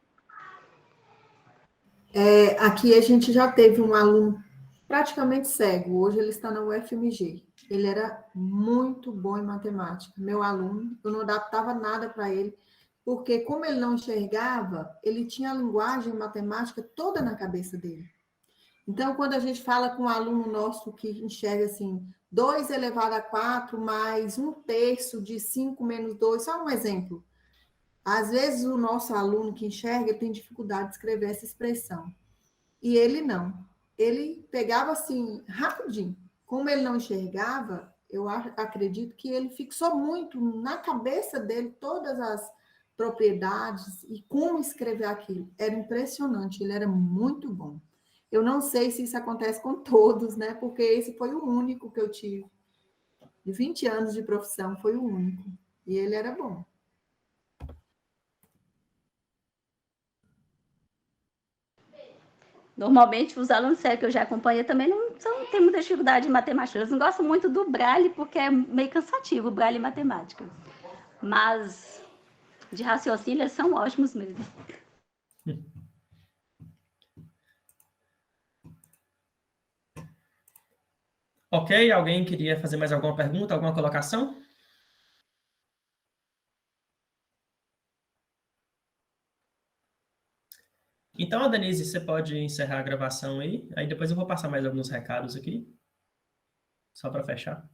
Aqui a gente já teve um aluno praticamente cego, hoje ele está na UFMG. Ele era muito bom em matemática, meu aluno, eu não adaptava nada para ele, porque como ele não enxergava, ele tinha a linguagem matemática toda na cabeça dele. Então, quando a gente fala com um aluno nosso que enxerga assim, 2 elevado a 4 mais 1/3 de 5 menos 2, só um exemplo. Às vezes o nosso aluno que enxerga tem dificuldade de escrever essa expressão. E ele não. Ele pegava assim, rapidinho. Como ele não enxergava, eu acredito que ele fixou muito na cabeça dele todas as propriedades e como escrever aquilo. Era impressionante, ele era muito bom. Eu não sei se isso acontece com todos, né? Porque esse foi o único que eu tive. De 20 anos de profissão, foi o único. E ele era bom. Normalmente, os alunos sérios que eu já acompanhei também não têm muita dificuldade em matemática. Eles não gostam muito do Braille, porque é meio cansativo o Braille e matemática. Mas de raciocínio, eles são ótimos mesmo. Ok, alguém queria fazer mais alguma pergunta, alguma colocação? Então, a Denise, você pode encerrar a gravação aí depois eu vou passar mais alguns recados aqui, só para fechar.